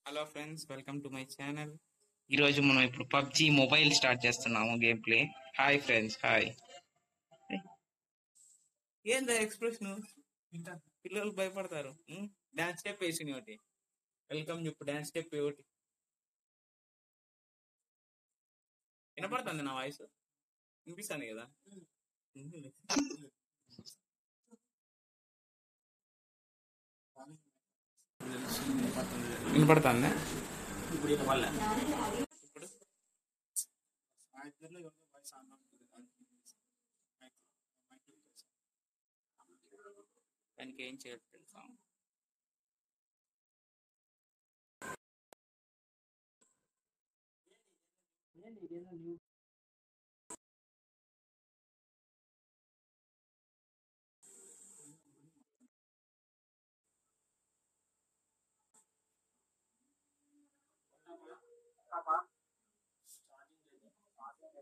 Hello friends, welcome to my channel. ఈరోజు మనం ఇప్పుడు పబ్జి మొబైల్ స్టార్ట్ చేస్తున్నాము game play. Hi friends, hi. ఏందా ఎక్స్ప్రెషన్? పిల్లలు భయపడతారు. డాన్స్ స్టెప్ వేసింది ఒకటి. వెల్కమ్ చెప్పు, డాన్స్ స్టెప్ ఒకటి. వినపడుతుంది నా వాయిస్? వినిపిస్తుంది కదా? వినపడుతుందా? ఇప్పుడు దానికి ఏం చేయాలి తెలుసా?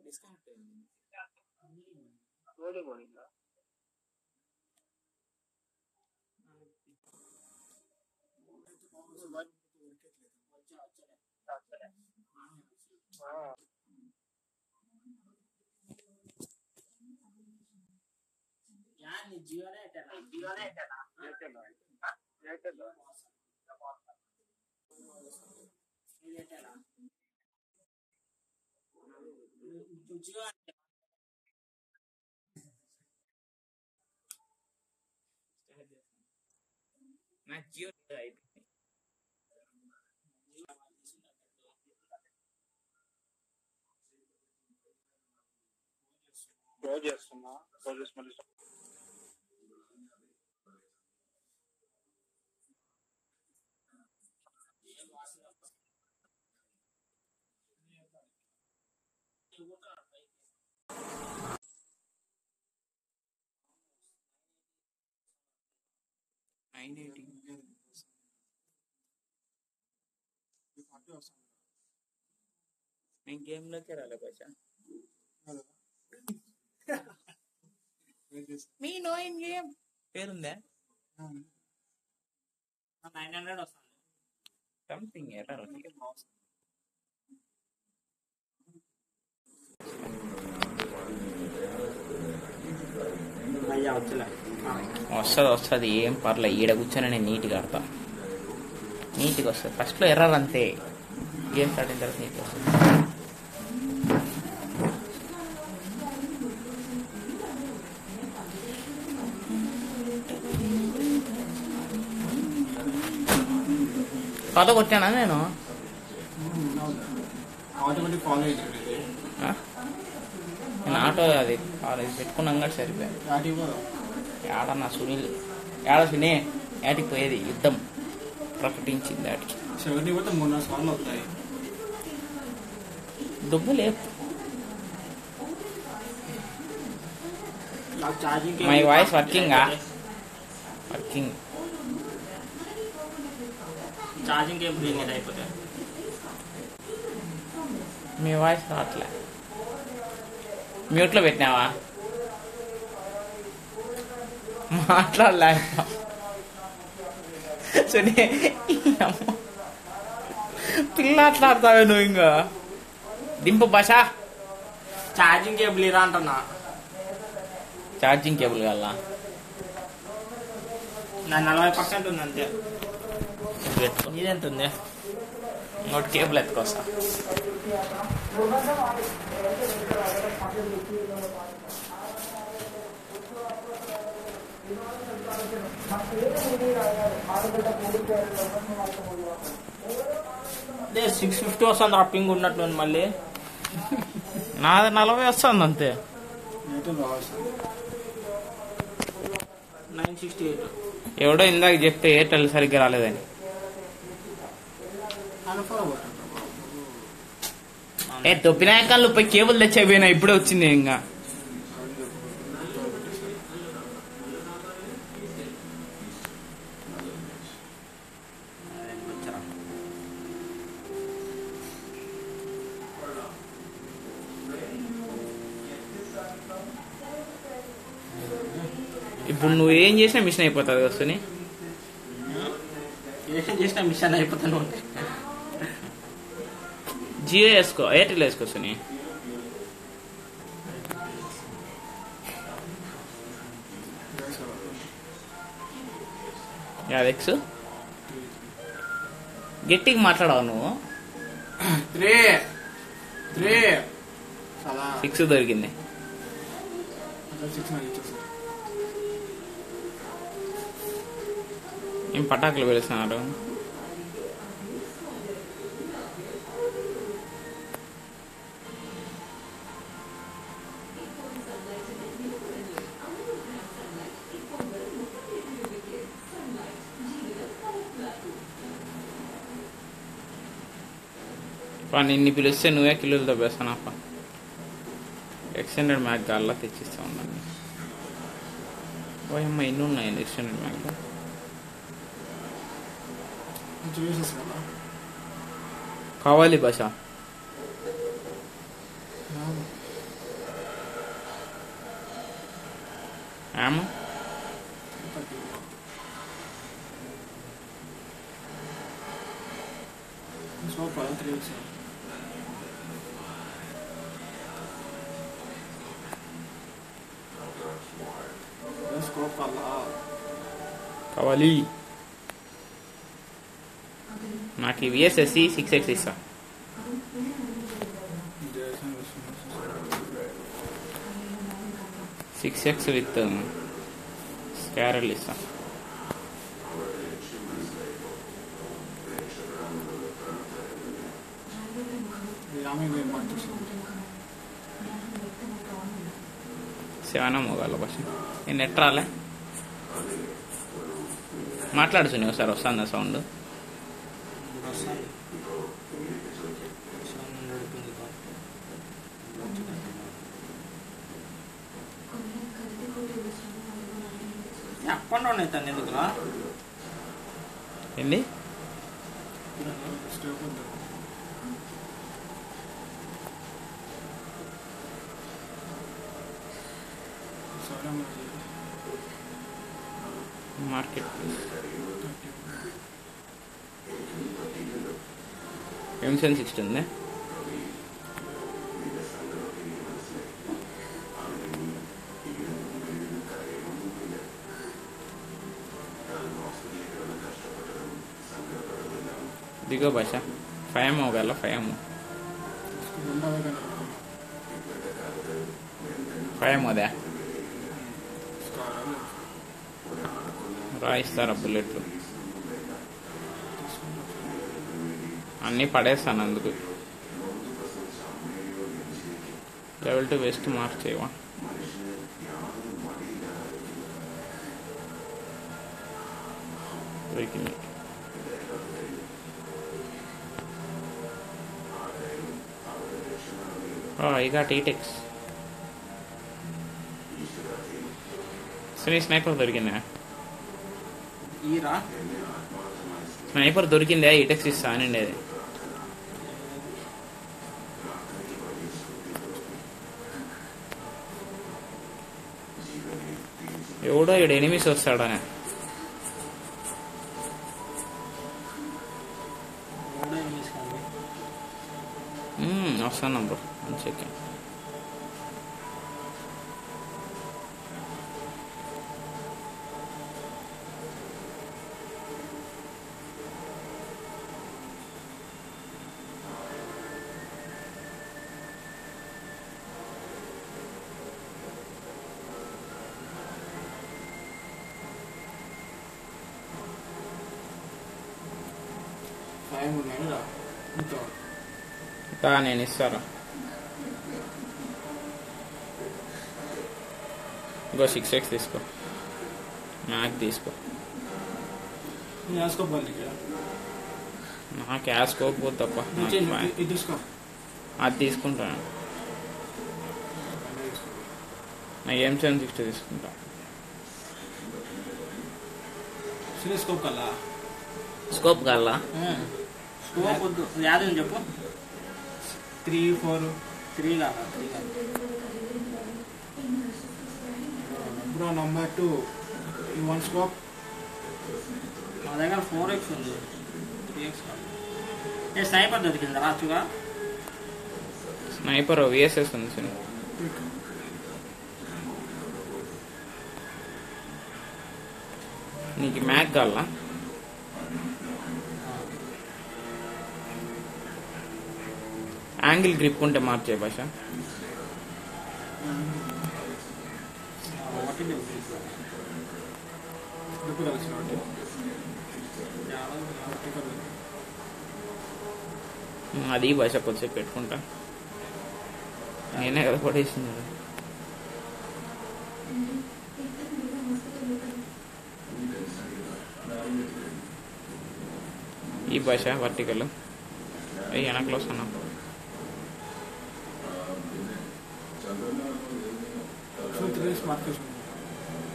డిస్కనెక్ట్ అయింది. నా జియో అయిపోయింది. చేస్తున్నా ప్రాజెక్ట్స్ మళ్ళీ 980. నేను గేమ్ లోకే రాలే బచ్చా. మీ నో ఇన్ గేమ్ పేరుందా? 900 వస్తుంది. Something error. వస్తుంది ఏం పర్లే. ఈడ కూర్చొని నేను నీట్గా ఆడతా. నీట్గా వస్తుంది. ఫస్ట్లో ఎర్రర్ అంతే. గేమ్ స్టార్ట్ అయిన తర్వాత నీట్గా వస్తుంది. కొత్త కొట్టానా నేను? నేను ఆటో అది పెట్టుకున్నాం కూడా సరిపోయాయి. ఏడన్నా సునీల్ ఏడ సునీ ఏటికి పోయేది? యుద్ధం ప్రకటించింది వాటికి. దుబ్బు లేదు. మై వాయిస్ వర్కింగా? వర్కింగ్. ఛార్జింగ్ కేబుల్ ఇంకేది అయిపోతే మీ వాయిస్ రావట్లే. మ్యూట్లో పెట్టినావా? మాట్లాడలే సునీ. పిల్ల అట్లాడతావే నువ్వు. ఇంకా దింపు భాష. ఛార్జింగ్ కేబుల్ ఇరా అంటున్నా. ఛార్జింగ్ కేబుల్ కల్లా నా 40% ఉంది అంతే. ఇదెంత ఉంది? ఇంకోటి కేబుల్ ఎత్తుకొస్తా. అదే 650 వస్తుంది. ఆ పింగ్ ఉన్నట్లు మళ్ళీ. నాది 40 వస్తుంది అంతే. 968. ఎవడో ఇందాక చెప్తే ఎయిర్టెల్ సరిగ్గా రాలేదని. తొప్పినాయకాళ్ళు పోయి కేబుల్ తెచ్చేపోయినా. ఇప్పుడే వచ్చింది. ఇంకా ఇప్పుడు నువ్వు ఏం చేసినా మిషన్ అయిపోతుంది కదా సునీ. ఏం చేసినా మిషన్ అయిపోతాను. జియో వేసుకో, ఎయిర్టెల్ వేసుకో సుని. యాదెక్స్ గట్టిగా మాట్లాడవు నువ్వు. 6 దొరికింది. ఏం పటాకులు పిలుస్తున్నారు? నిన్ను పిలిస్తే నువ్వే కిలోలు దబ్బేస్తానప్ప. ఎక్స్టెండెడ్ మ్యాక్ గాల్లా తెచ్చిస్తా ఉన్నాను. ఓ అమ్మ ఎన్ని ఉన్నాయండి ఎక్స్టెండెడ్ మ్యాక్? కావాలి భాష. ఏమో కావాలి నాకు. విఎస్ఎస్సి 6X ఇస్తా. సిక్స్ ఎక్స్ విత్ స్కారల్ ఇస్తా. శివానా మోగాల భాష. నేను నెట్ రాలే మాట్లాడుచుని ఒకసారి వస్తుందా సౌండ్? అప్పండి అవుతాను ఎందుకురా? ఏంది మార్కెట్ ఎంసెన్ 60 ఉంది. దిగో భాష. 5M होगा 5M 5M అదే రాయిస్తారా బుల్లెట్లు అన్నీ పడేస్తాను. అందుకు లెవెల్ 2 వెస్ట్ మార్క్ చేయవా? I got 8X. స్నైపర్ దొరికిందా? స్నైపర్ దొరికిందా? 8X ఇస్తా అనండి. అది ఎవడో ఇక్కడ ఎనిమిస్ వస్తాడా? వస్తాను బ్రో. 1 సెకండ్. నేను ఇస్తారా? ఇంకో 6X తీసుకో. మ్యాక్ తీసుకో. నాకు యాసుకోకపోతే తప్ప అది తీసుకుంటాను. నాకు M7 60 తీసుకుంటా. స్కోప్ కాలా? స్కోప్ వద్దు. యాదని చెప్పు. 3, 4, 3 కాదా? 3 కాదు bro. Number 2 you want scope? నా దగ్గర 4X ఉంది. 3X కాదు. స్నైపర్ దొరికిందా రాచుగా? స్నైపర్ విఎస్ఎస్ ఉంది సుని. నీకు మ్యాక్ కావాలా? యాంగిల్ గ్రిప్ ఉంటే మార్చే భాష. ఒకటి దుప్పు కలిసిన ఒకటి అది భాష కొద్దిసేపు పెట్టుకుంటా. నేనే కదా పడేసింది. ఈ భాష వర్టికల్ అయ్యి వెనకలో వస్తున్నా.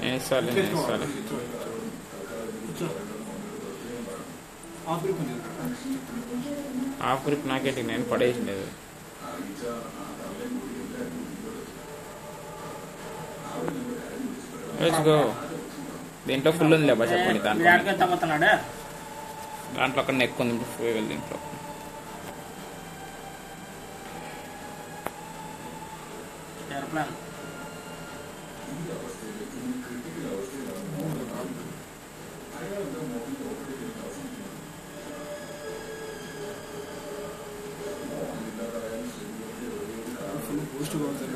నేను ఇస్తాను. హాఫ్ గ్రిప్ నాకేంటి, నేను పడేసిండేది. దీంట్లో ఫుల్ ఉందిలే భాష. కొన్ని దాంట్లో అక్కడ నెక్ ఉంది. దీంట్లో ఎయిర్ప్లాన్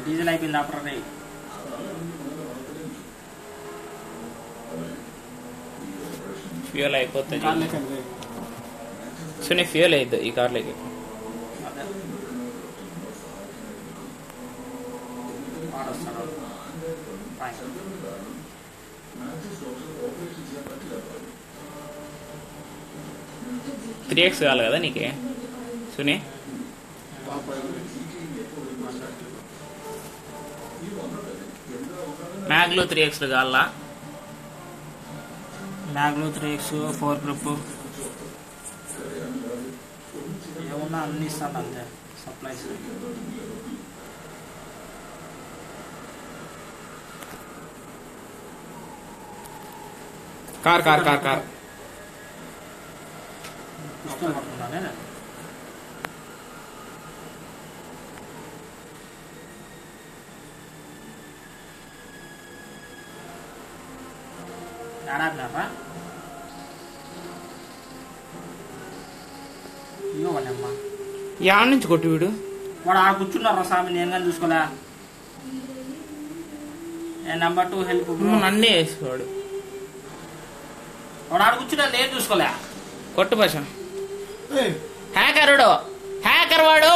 డీజిల్ అయిపోయింది ఆపరే. ఫ్యూయల్ అయిపోతుంది. సో నీ ఫ్యూయల్ అయ్యిద్దు ఈ కార్లోకి. త్రీ ఎక్స్ కావాలి కదా నీకే సునీ? మ్యాగ్లో 3x కావాలా? మ్యాగ్లో 3x 4 గ్రూప్ ఏమన్నా అన్ని ఇస్తాను అంతే supplies. Car car car car పట్టుకున్నానే. ఆడారా ఇవ్వనమ్మా. యాడ్ నుంచి కొట్టు వీడు. వాడు ఆడ కూర్చున్నారా స్వామి, నేను కానీ చూసుకోలే. నెంబర్ 2 హెల్ప్ నన్నే వేసేవాడు. వాడు ఆడ కూర్చున్నా, నేను చూసుకోలే. కొట్టు భాష. హ్యాకరుడు, హ్యాకర్ వాడు.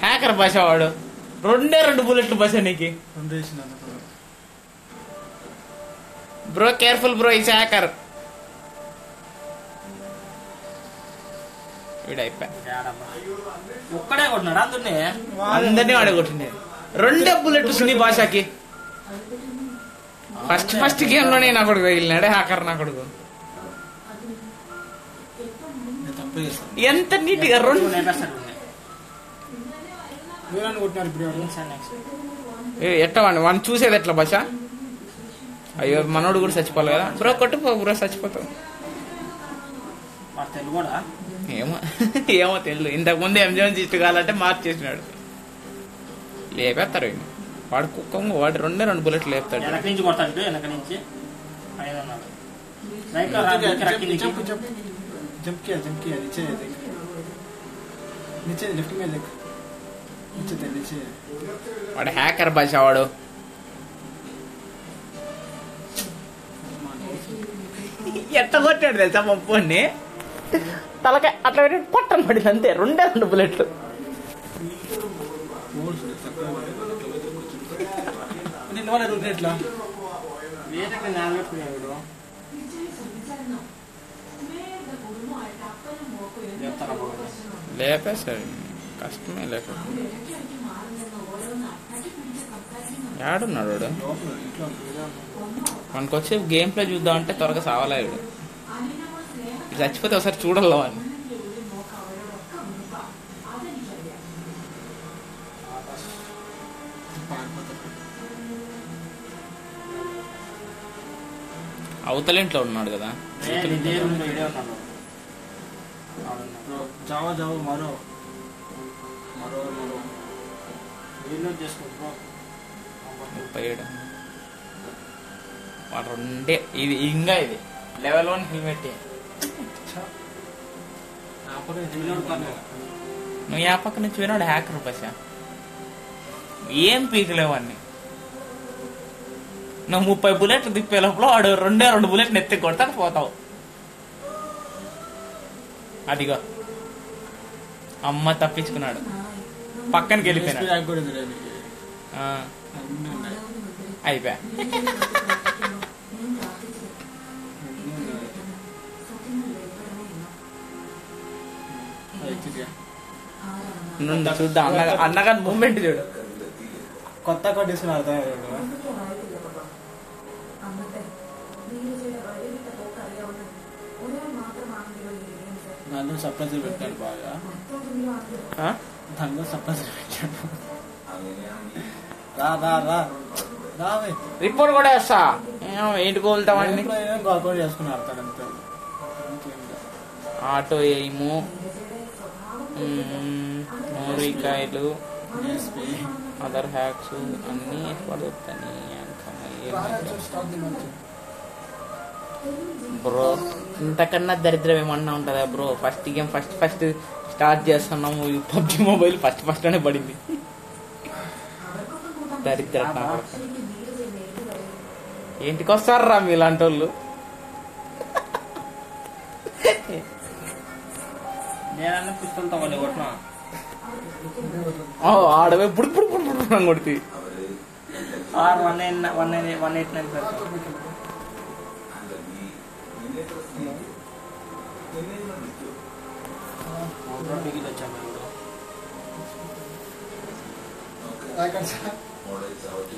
హ్యాకర్ భాష వాడు. 2 బుల్లెట్లు భాష నీకు. Bro careful bro, is hacker. ఒక్కడే కొట్టినాడు అందునే. అందరినీ వాడే కొట్టిండే. 2 బుల్లెట్లు సునీ భాషకి. ఫస్ట్ గేమ్ లోనే నా కొడుకు తగిలినాడే హ్యాకర్. నా కొడుకు ఎంత నీట్ గా 2 ఎట్లా వాడిని చూసేది ఎట్లా భాష? అయ్యో మనోడు కూడా చచ్చిపోవాలి కదా. బ్రో కొట్టుపో బ్రో, చచ్చిపోతావు. ఏమో ఏమో తెలియదు. ఇంతకు ముందు M7 కావాలంటే మార్చేసినాడు. లేపేస్తారు వాడు కుక్క. వాడు 2 బుల్లెట్లు లేపుతాడు. వెనక నుంచి కొడతాడు, వెనక నుంచి जंप किया नीचे है देख, नीचे लेफ्ट में देख, नीचे వాడు హ్యాకర్ భాష. వాడు ఎట్ట కొట్టాడు తెలుసా పప్పుని? తలకాయ అట్లా పెట్టి పట్టం పడింది అంతే. 2 బుల్లెట్లు. ఎట్లా లేపేసాడు. కష్టమే లేక. ఏడున్నాడు వాడు? మనకు వచ్చి గేమ్ ప్లే చూద్దామంటే త్వరగా సావలేడు. చచ్చిపోతే ఒకసారి చూడాలి వాడిని. అవతల ఇంట్లో ఉన్నాడు కదా. ఆడున్నాం. జావా జావా మరో రీలోడ్ చేసుకో బ్రో. 37 వాడు రెండే ఇది ఇంకా ఇది లెవెల్ 1 హెల్మెట్ రీలోడ్ పర్లేదు. నువ్వు ఆ పక్క నుంచి పోయినాడు హ్యాకర్ బస్ ఏం పీకలేవు అన్ని. నువ్వు 30 బుల్లెట్లు తిప్పే లోపల వాడు 2 బుల్లెట్లు ఎత్తి కొడతాను పోతావు. అదిగో అమ్మ తప్పించుకున్నాడు, పక్కనకి వెళ్ళిపోయినాడు. ఆ, అయిపోయా. నుండి చూద్దాం అన్నగాని మూమెంట్ చూడు. కొత్త కొట్టేసుకుని అర్థం దాంట్లో సర్ప్రైజ్ పెట్టాడు బాగా. దాంట్లో సర్ప్రైజ్ పెట్టాడు. రా రా రా రావే. రిపోర్ట్ కూడా వేస్తా. ఏంటి కోలుతామండి. కాల్కులేట్ చేసుకుని ఆడతాడు అంతే. ఆటో ఎయిము, మోరికాయలు, అదర్ హ్యాక్స్ అన్నీ పడుతాయి. బ్రో ఇంతకన్నా దరిద్రం ఏమన్నా ఉంటుందా bro? First game first start చేస్తున్నాము. పబ్జి మొబైల్ ఫస్ట్ అనే పడింది. దరిద్ర ఏంటికి వస్తారా మీలాంటి వాళ్ళు? నేనన్నా పిస్తలతో వాళ్ళు కొట్టినా ఆడవే పుడు కొడుతుంది. 189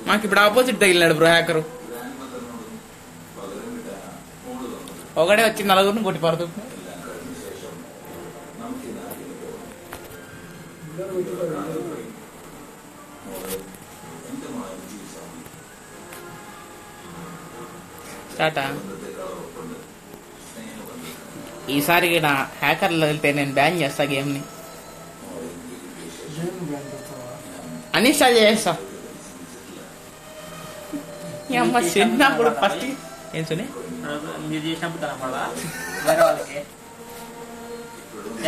మాకు ఇప్పుడు ఆపోజిట్ తగిలినాడు బ్రో హ్యాకరు. ఒకడే వచ్చి 4 కొట్టి పడుతూ. స్టార్టా? ఈసారి నా హ్యాకర్లు వెళ్తే నేను బ్యాన్ చేస్తా గేమ్ని. అన్ఇన్స్టాల్ చేస్తా. అమ్మ చిన్నప్పుడు ఫస్ట్ ఏం సుని మీరు చేసినప్పుడు కనపడదా వేరే వాళ్ళకి?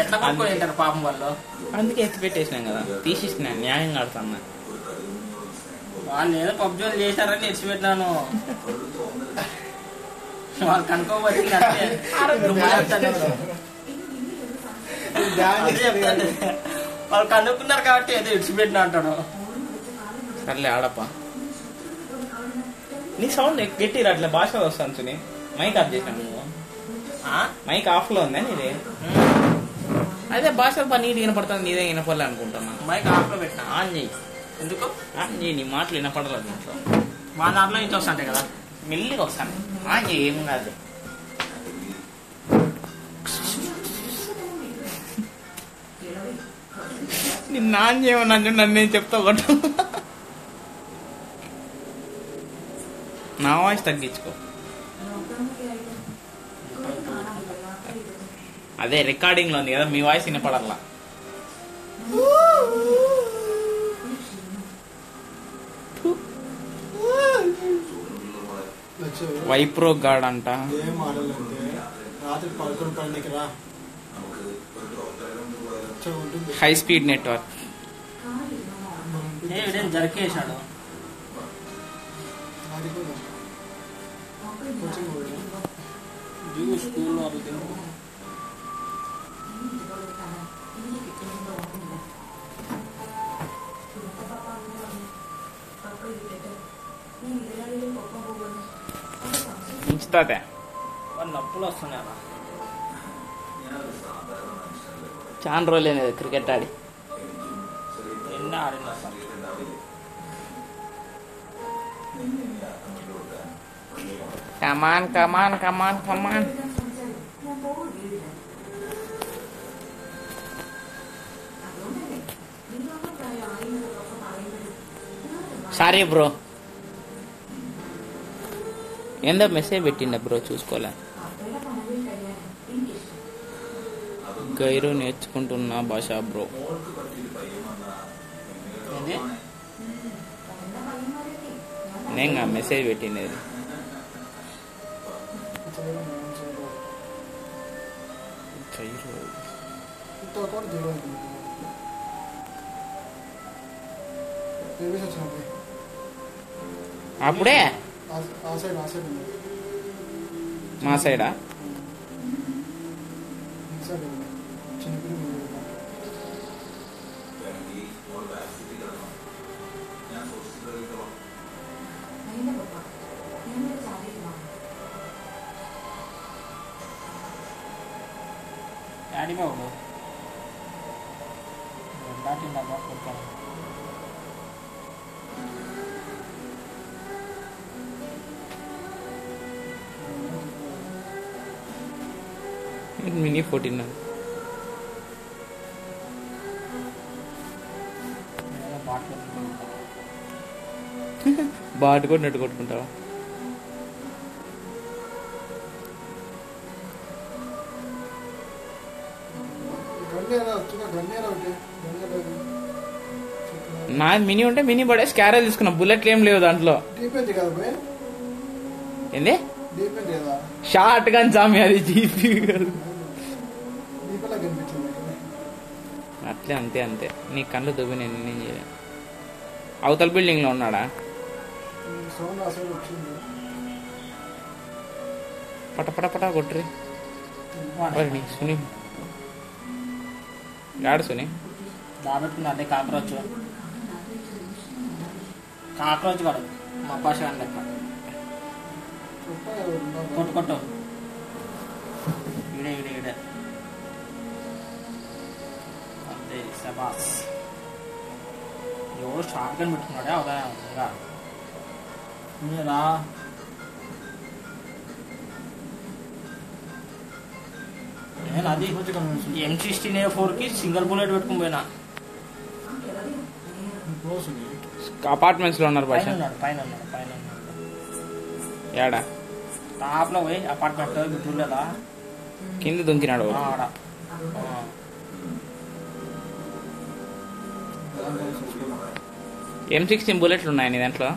ఎట్లా కొనుక్కుంటారు పాపం వాళ్ళు. అందుకే ఎత్తి పెట్టేసినాం కదా, తీసేసిన న్యాయంగా ఆడుతున్నా. వాళ్ళు ఏదో పబ్జీ వాళ్ళు చేశారని ఎత్తిపెట్టినాను. వాళ్ళు కనుక్కోబట్టి వాళ్ళు కనుక్కున్నారు కాబట్టి ఏదో ఇడిచిపెట్టిన అంటాడు. సర్లే ఆడప్ప. నీ సౌండ్ గట్టి అట్లా భాష వస్తాను సుని. మైక్ ఆఫ్ చేసాను నువ్వు. మైక్ ఆఫ్ లో ఉందా నీది? అదే భాష నీది వినపడుతుంది, నీదే వినపడలే అనుకుంటున్నా. మైక్ ఆఫ్ లో పెట్టినా. ఆన్ చేయి. ఎందుకు? ఆన్ చేయి, నీ మాటలు వినపడలేదు ఇంట్లో. మా దాంట్లో ఇంట్లో వస్తాంటాయి కదా. మెల్లిగా వస్తాను. ఆన్ చేయి, ఏం కాదు. నిన్ను ఆన్ చేయమన్నా నన్ను నేను చెప్తా ఒకటి. నా వాయిస్ తగ్గించుకో. అదే రికార్డింగ్ లో ఉంది కదా, మీ వాయిస్ వినపడల్లా. వైప్రో గార్డ్ అంట. ఏం ఆడాలంటే రాత్రి 11 రా. High speed network. జరికేసాడు. స్కూల్ వాళ్ళు ఇస్తాతే నొప్పులు వస్తున్నాయి. చాలా రోజులేనిది క్రికెట్ ఆడి. ఎన్న ఆడిన కమాన్ కమాన్ కమాన్ కమాన్. సారీ బ్రో, ఏందో మెసేజ్ పెట్టిండ బ్రో, చూసుకోలే. గైరు నేర్చుకుంటున్నా భాష బ్రో. ఏంది నేను మెసేజ్ పెట్టినది. గైరు అప్పుడే మా సైడా డాడీ బాబు దాటిందా కొడుతాను. మినీ 14 బాట్ కూడా నెట్టు కొట్టుకుంటావా? నా మినీ ఉంటే మినీ పడేసి క్యారెల్ తీసుకున్నా. బుల్లెట్లు ఏం లేవు దాంట్లో. ఏంది షార్ట్ గన్ సామి, అది జీపీ కాదు. అట్లే అంతే అంతే. నీ కళ్ళు దుబ్బి నేను నేనేం చేయలే. అవతల బిల్డింగ్ లో ఉన్నాడా? పట పట పట కొట్రి. సుని గాడు సుని దాబెట్టుకున్నా. అదే కాకరోచ్ కాదు మా భాష లెక్క. కొట్టు కొట్టు. ఈడే ఈడే ఈడే అంతే. సబాస్. ఎవరు షార్ట్ గన్ పెట్టుకున్నాడే అవుదా మీరా? నేను అది M16A4కి సింగిల్ బుల్లెట్ పెట్టుకుని పోయినా. అపార్ట్మెంట్స్ లో ఉన్నారు భాష. పైన ఏడా టాప్ లో పోయి అపార్ట్మెంట్ చూడలేదా? కింద దుంకినాడు. ఆడ M16 బుల్లెట్లు ఉన్నాయి నీ దాంట్లో?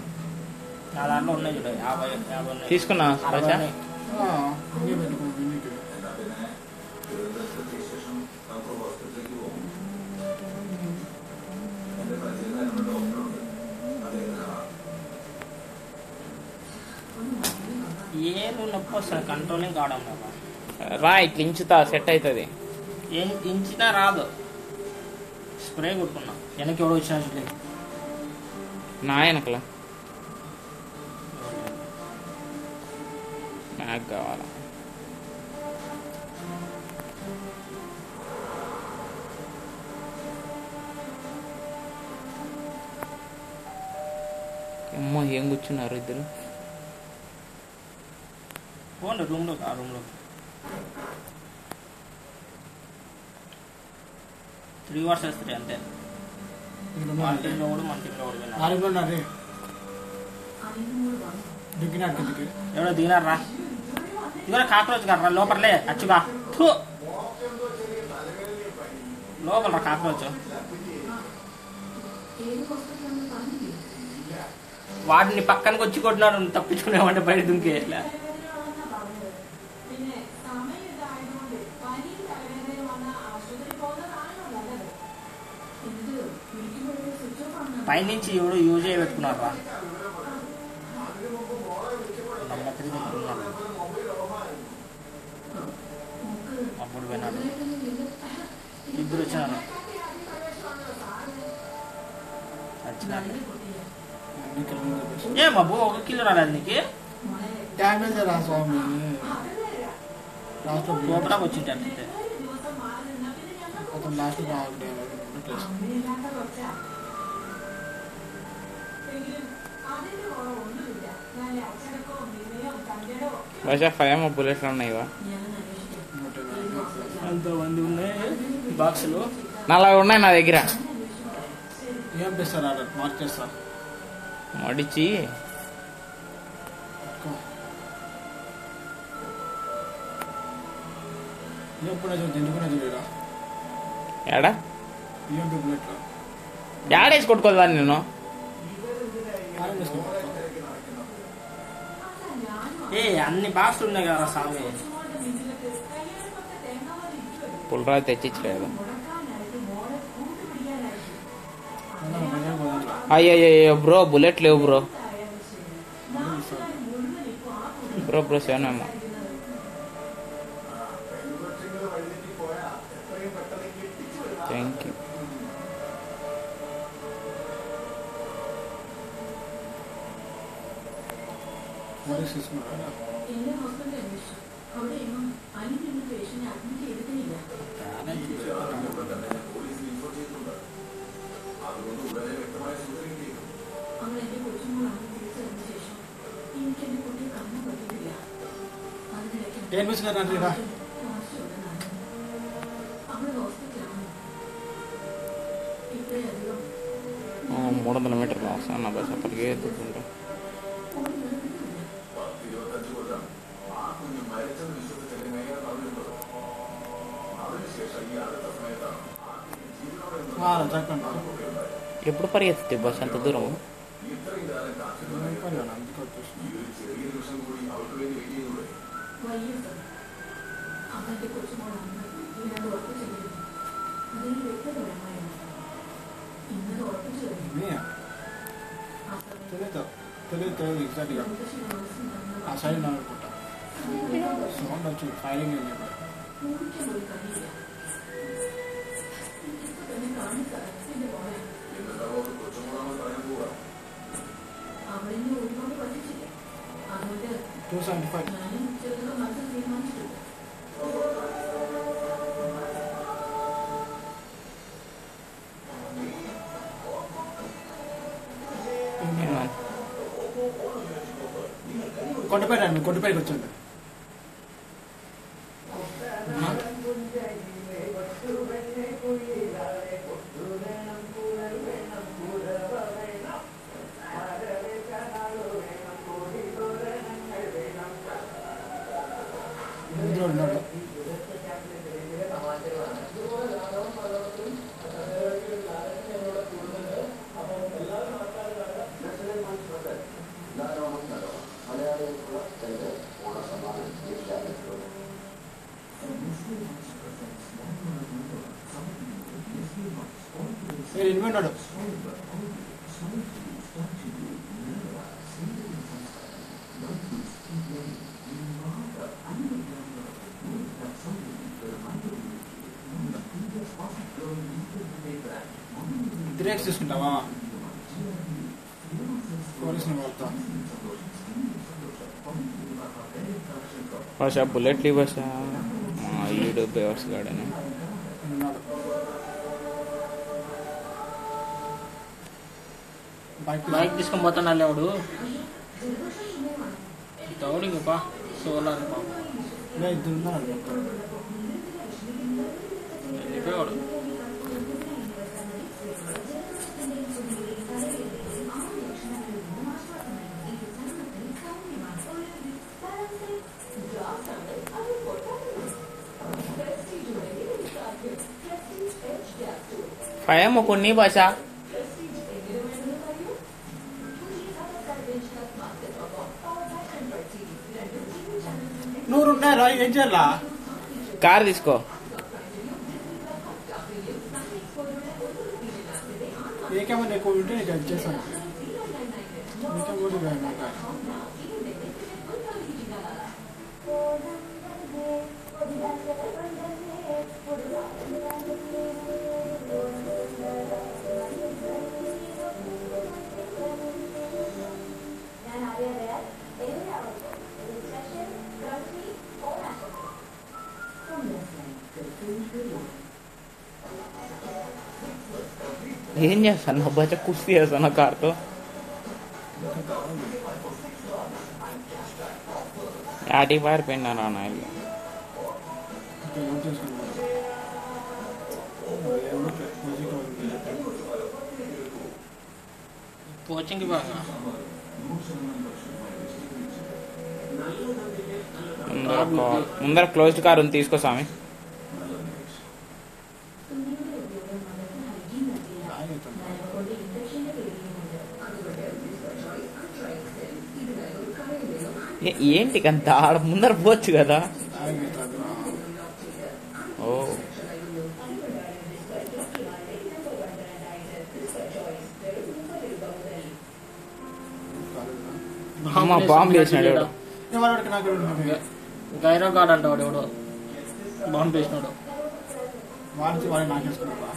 నా దాంట్లో ఉన్నాయి చూడ 50 ఉన్నాయి. తీసుకున్నా భాష? ఏదో నొప్పి వస్తుంది, కంట్రోలింగ్ కావడం రా. ఇట్లా ఇంచుతా సెట్ అవుతుంది. ఏం ఇంచినా రాదు. స్ప్రే కొట్టుకున్నా. వెనక్కి ఎవడో వచ్చినా చూడలే. నా వెనకలా నాకు కావాలా? అమ్మ ఏం కూర్చున్నారు ఇద్దరు? పోండి రూమ్లో. ఆ రూమ్లో 3 versus 3 అంతే. మన టీంలో కూడా మన టీంలో కూడా ఎవడో దిగినారా? ఇవరా కాక్రోచ్ గారు లోపలే అచ్చుగా లోపల రా కాక్రోచ్. వాడిని పక్కనకి వచ్చి కొట్టినాడు. తప్పించుకునేవాడి బయట దుంకే. పైనుంచి ఎవడు యూజ్ అయ్యి పెట్టుకున్నారు రా. అప్పుడు పోయినాడు. ఇద్దరు వచ్చినారు. ఏమబ్బు 1 కిలో రాలేదు నీకు? డ్యామేజ్ రా స్వామి. లోపల వచ్చింటే అంతే. లాస్ట్ భాష 5 బుల్లెట్లు ఉన్నాయివా? ఎంతమంది ఉన్నాయి బాక్సులు? 4 ఉన్నాయి నా దగ్గర. ఏం చేస్తారు? మార్క్ చేస్తా మడిచి ఎప్పుడు చూడరా ఏడా బిఎంపీ బుల్లెట్లో ఏడేసి కొట్టుకోదాన్ని నేను ఆరం చేసుకుంటా. అన్ని బాక్స్ ఉన్నాయి కదా స్వామి. పుల్రా తెచ్చిచ్చలేదు. అయ్యో బ్రో బుల్లెట్ లేవు బ్రో. బ్రో 7 ఏమో. Thank you. తీసుకున్నారా ఏం వేసుకున్నారంటే రా 300 మీటర్లు వస్తాను నా బస్ అప్పటికే ఎత్తుకుంటా. చెప్పండి ఎప్పుడు పరిగెత్తుతాయి బస్ అంత దూరం? తెలియదు ఎగ్జాక్ట్గా ఆ సైడ్ అనుకుంటా సౌండ్ వచ్చి ఫైరింగ్ $275. కొండపేటకి వచ్చింది. ఉన్నాడు ఉన్నాడు బ్రేక్స్ తీసుకుంటావా? పోలీసులు వాడతా బస్ బుల్లెట్లు బస్ ఈడు బేవర్స్ గాడని బైక్ తీసుకొని పోతాను లేవాడు తౌడికి పా సోలార్ ఇద్దరు ఉన్నారు వెళ్ళిపోయాడు. భయము కొన్ని భాష నూరు ఉన్నారా? ఏం చేయాలా? కార్ తీసుకో. ఏకేమన్నా ఎక్కువ ఉంటే నీకు అది చేశాను. ఏం చేస్తాను నా బచ్చ కుస్తీ చేస్తాను కార్తో. యాటికి పారిపోయినా నా ఇల్లు. కోచింగ్కి బాగా ముందర క్లోజ్డ్ కార్ ఉంది తీసుకో స్వామి. ఏంటి అంత ఆడ ముందర పోవచ్చు కదా. ఓ అమ్మ బాంబు వేసినాడు ఎవడు. గైరో గార్డ్ అంట వాడు ఎవడో బాంబు వేసినాడు. వాడు నాకేసుకున్నావా?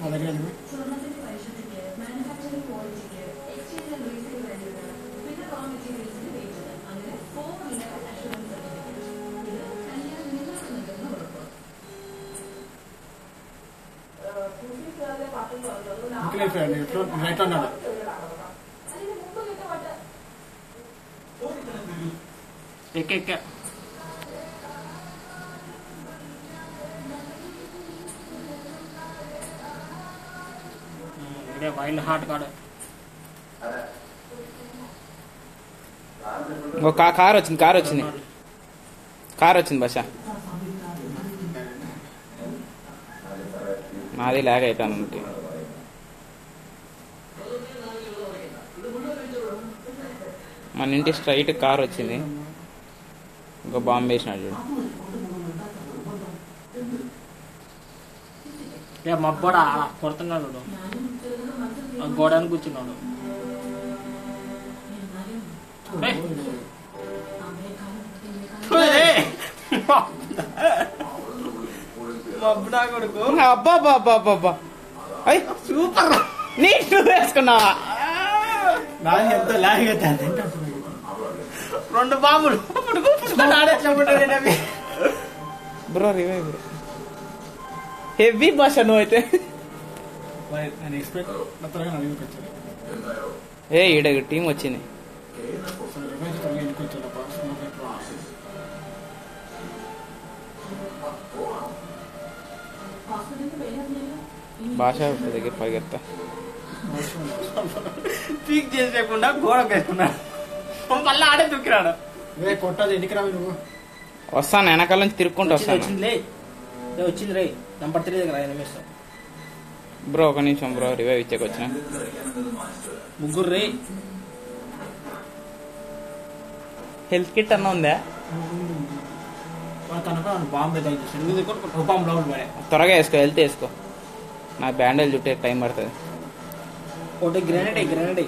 అలాగే రైట్ అన్నాడు. ఎక్క ఇదే వైల్డ్ హార్ట్ కాడ. ఇంకో కార్ వచ్చింది కార్ వచ్చింది బష. నాది లాగ్ అవుతాను. మన ఇంటి స్ట్రైట్ కార్ వచ్చింది. ఇంకో బాంబు వేసినాడు చూడు. మబ్బడా కొడుతున్నాడు గోడని కూర్చున్నాడు. మబ్బడా కొడుకు. అబ్బా సూపర్. నీకు వేసుకున్నావా? ఎంత లాగ్ అయితే 2 బాంబులు బ్రో రివైవ్ హెవీ భాష నువ్వు అయితే. ఏ ఈడ టీం వచ్చింది. భాష దగ్గర పరిగెత్తా పీక్ చేసేయకుండా గోడకు వేసుకున్నాడు. మళ్ళీ ఆడే దుక్కిరాడు. కొట్టదు ఎన్నికి రావు నువ్వు. వస్తాను వెనకాల నుంచి తిరుక్కుంటూ వస్తాను. వచ్చింది రే నంబర్ 3 దగ్గర ఎనిమిస్తాం. బ్రో ఒక నిమిషం బ్రో రివైవ్ ఇచ్చాక వచ్చిన. 3 రే. హెల్త్ కిట్ అన్న ఉందా? త్వరగా వేసుకో హెల్త్ వేసుకో. నా బ్యాండేజ్ చుట్టే టైం పడుతుంది. ఒకటి గ్రెనేడ్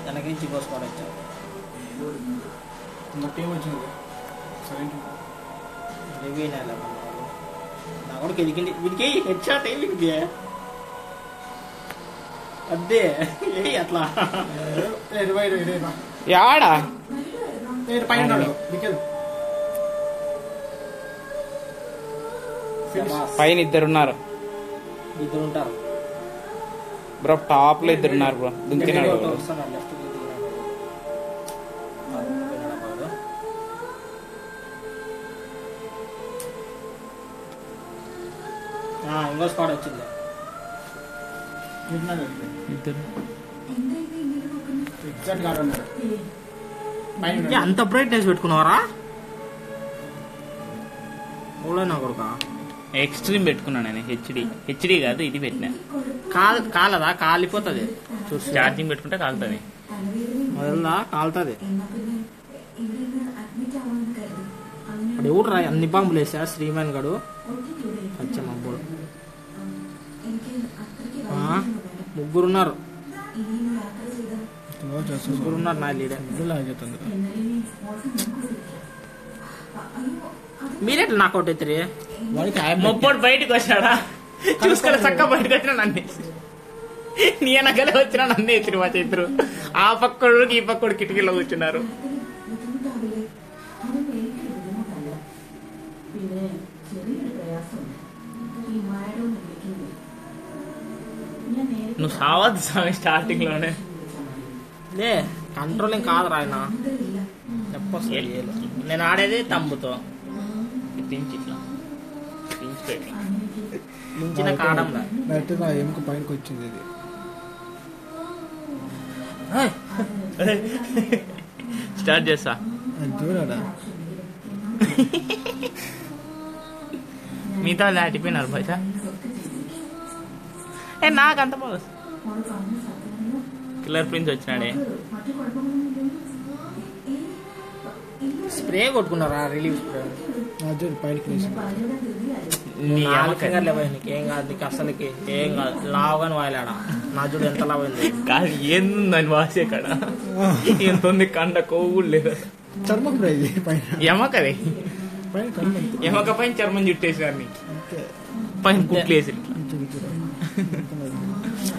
వెనకించి కోసుకోవచ్చు. టీం వచ్చింది నా కూడా కెలికింది వీడికి హెడ్ షాట్ వీడికి అదే అట్లా యాడా పైన ఇద్దరున్నారు బ్రో. టాప్ లో ఇద్దరున్నారు బ్రో. దుంకినాడు ఇంకో స్పాట్ వచ్చింది. అంత బ్రైట్నెస్ పెట్టుకున్నావరా? ఓలేనా కొడుక ఎక్స్ట్రీమ్ పెట్టుకున్నా నేను. హెచ్డి కాదు ఇది పెట్టినా. కాలదా? కాలిపోతుంది. ఛార్జింగ్ పెట్టుకుంటే కాలుతుంది. మొదలదా కాలుతుంది. ఇప్పుడు ఎవరు రా అన్ని బాంబులు వేసా? శ్రీమాన్ గడు సత్యమబ్బుడు. 3 ఉన్నారు నా లీడర్. మీరేట్లా నాకౌట్ అవుతారు? మొప్పుడు బయటకు వచ్చాడా చూసుకొని చక్క బయటకు వచ్చినా నన్ను నీ వెనకలే వచ్చినా నన్ను ఎత్తిరు మా చేతురు. ఆ పక్కడు ఈ పక్కడు కిటికీలో కూర్చున్నారు. నువ్వు సావద్దు స్వామి స్టార్టింగ్ లోనే. లే కంట్రోలింగ్ కాదు రాయన. నేను ఆడేది తమ్ముతో ఇట్లా పెట్టి మించిన కాడంలా డైరెక్ట్ నా ఎముక పైనకి వచ్చింది ఇది. స్టార్ట్ చేస్తా. అది చూడాడా మిగతా దాటిపోయినారు బయట. నాకు అంత బాగా కిల్లర్ ప్రిన్స్ వచ్చినాడే. స్ప్రే కొట్టుకున్నారా రిలీఫ్ స్ప్రే అది చూడు పైనకి వేసింది. నీకేం కాదు, నీకు అసలుకి ఏం కాదు. లావుగాని వాయలాడా నా చూడు ఎంత లావు అయింది. కాదు ఏందని వాసే కాడ ఎంత ఉంది, కండ కొవ్వు కూడా లేదు. చర్మం రా ఇది పైన ఎమకది పైన చర్మం. ఎమక పైన చర్మం చుట్టేసారు నీకు, అంతే. పైన కుట్లు వేసి.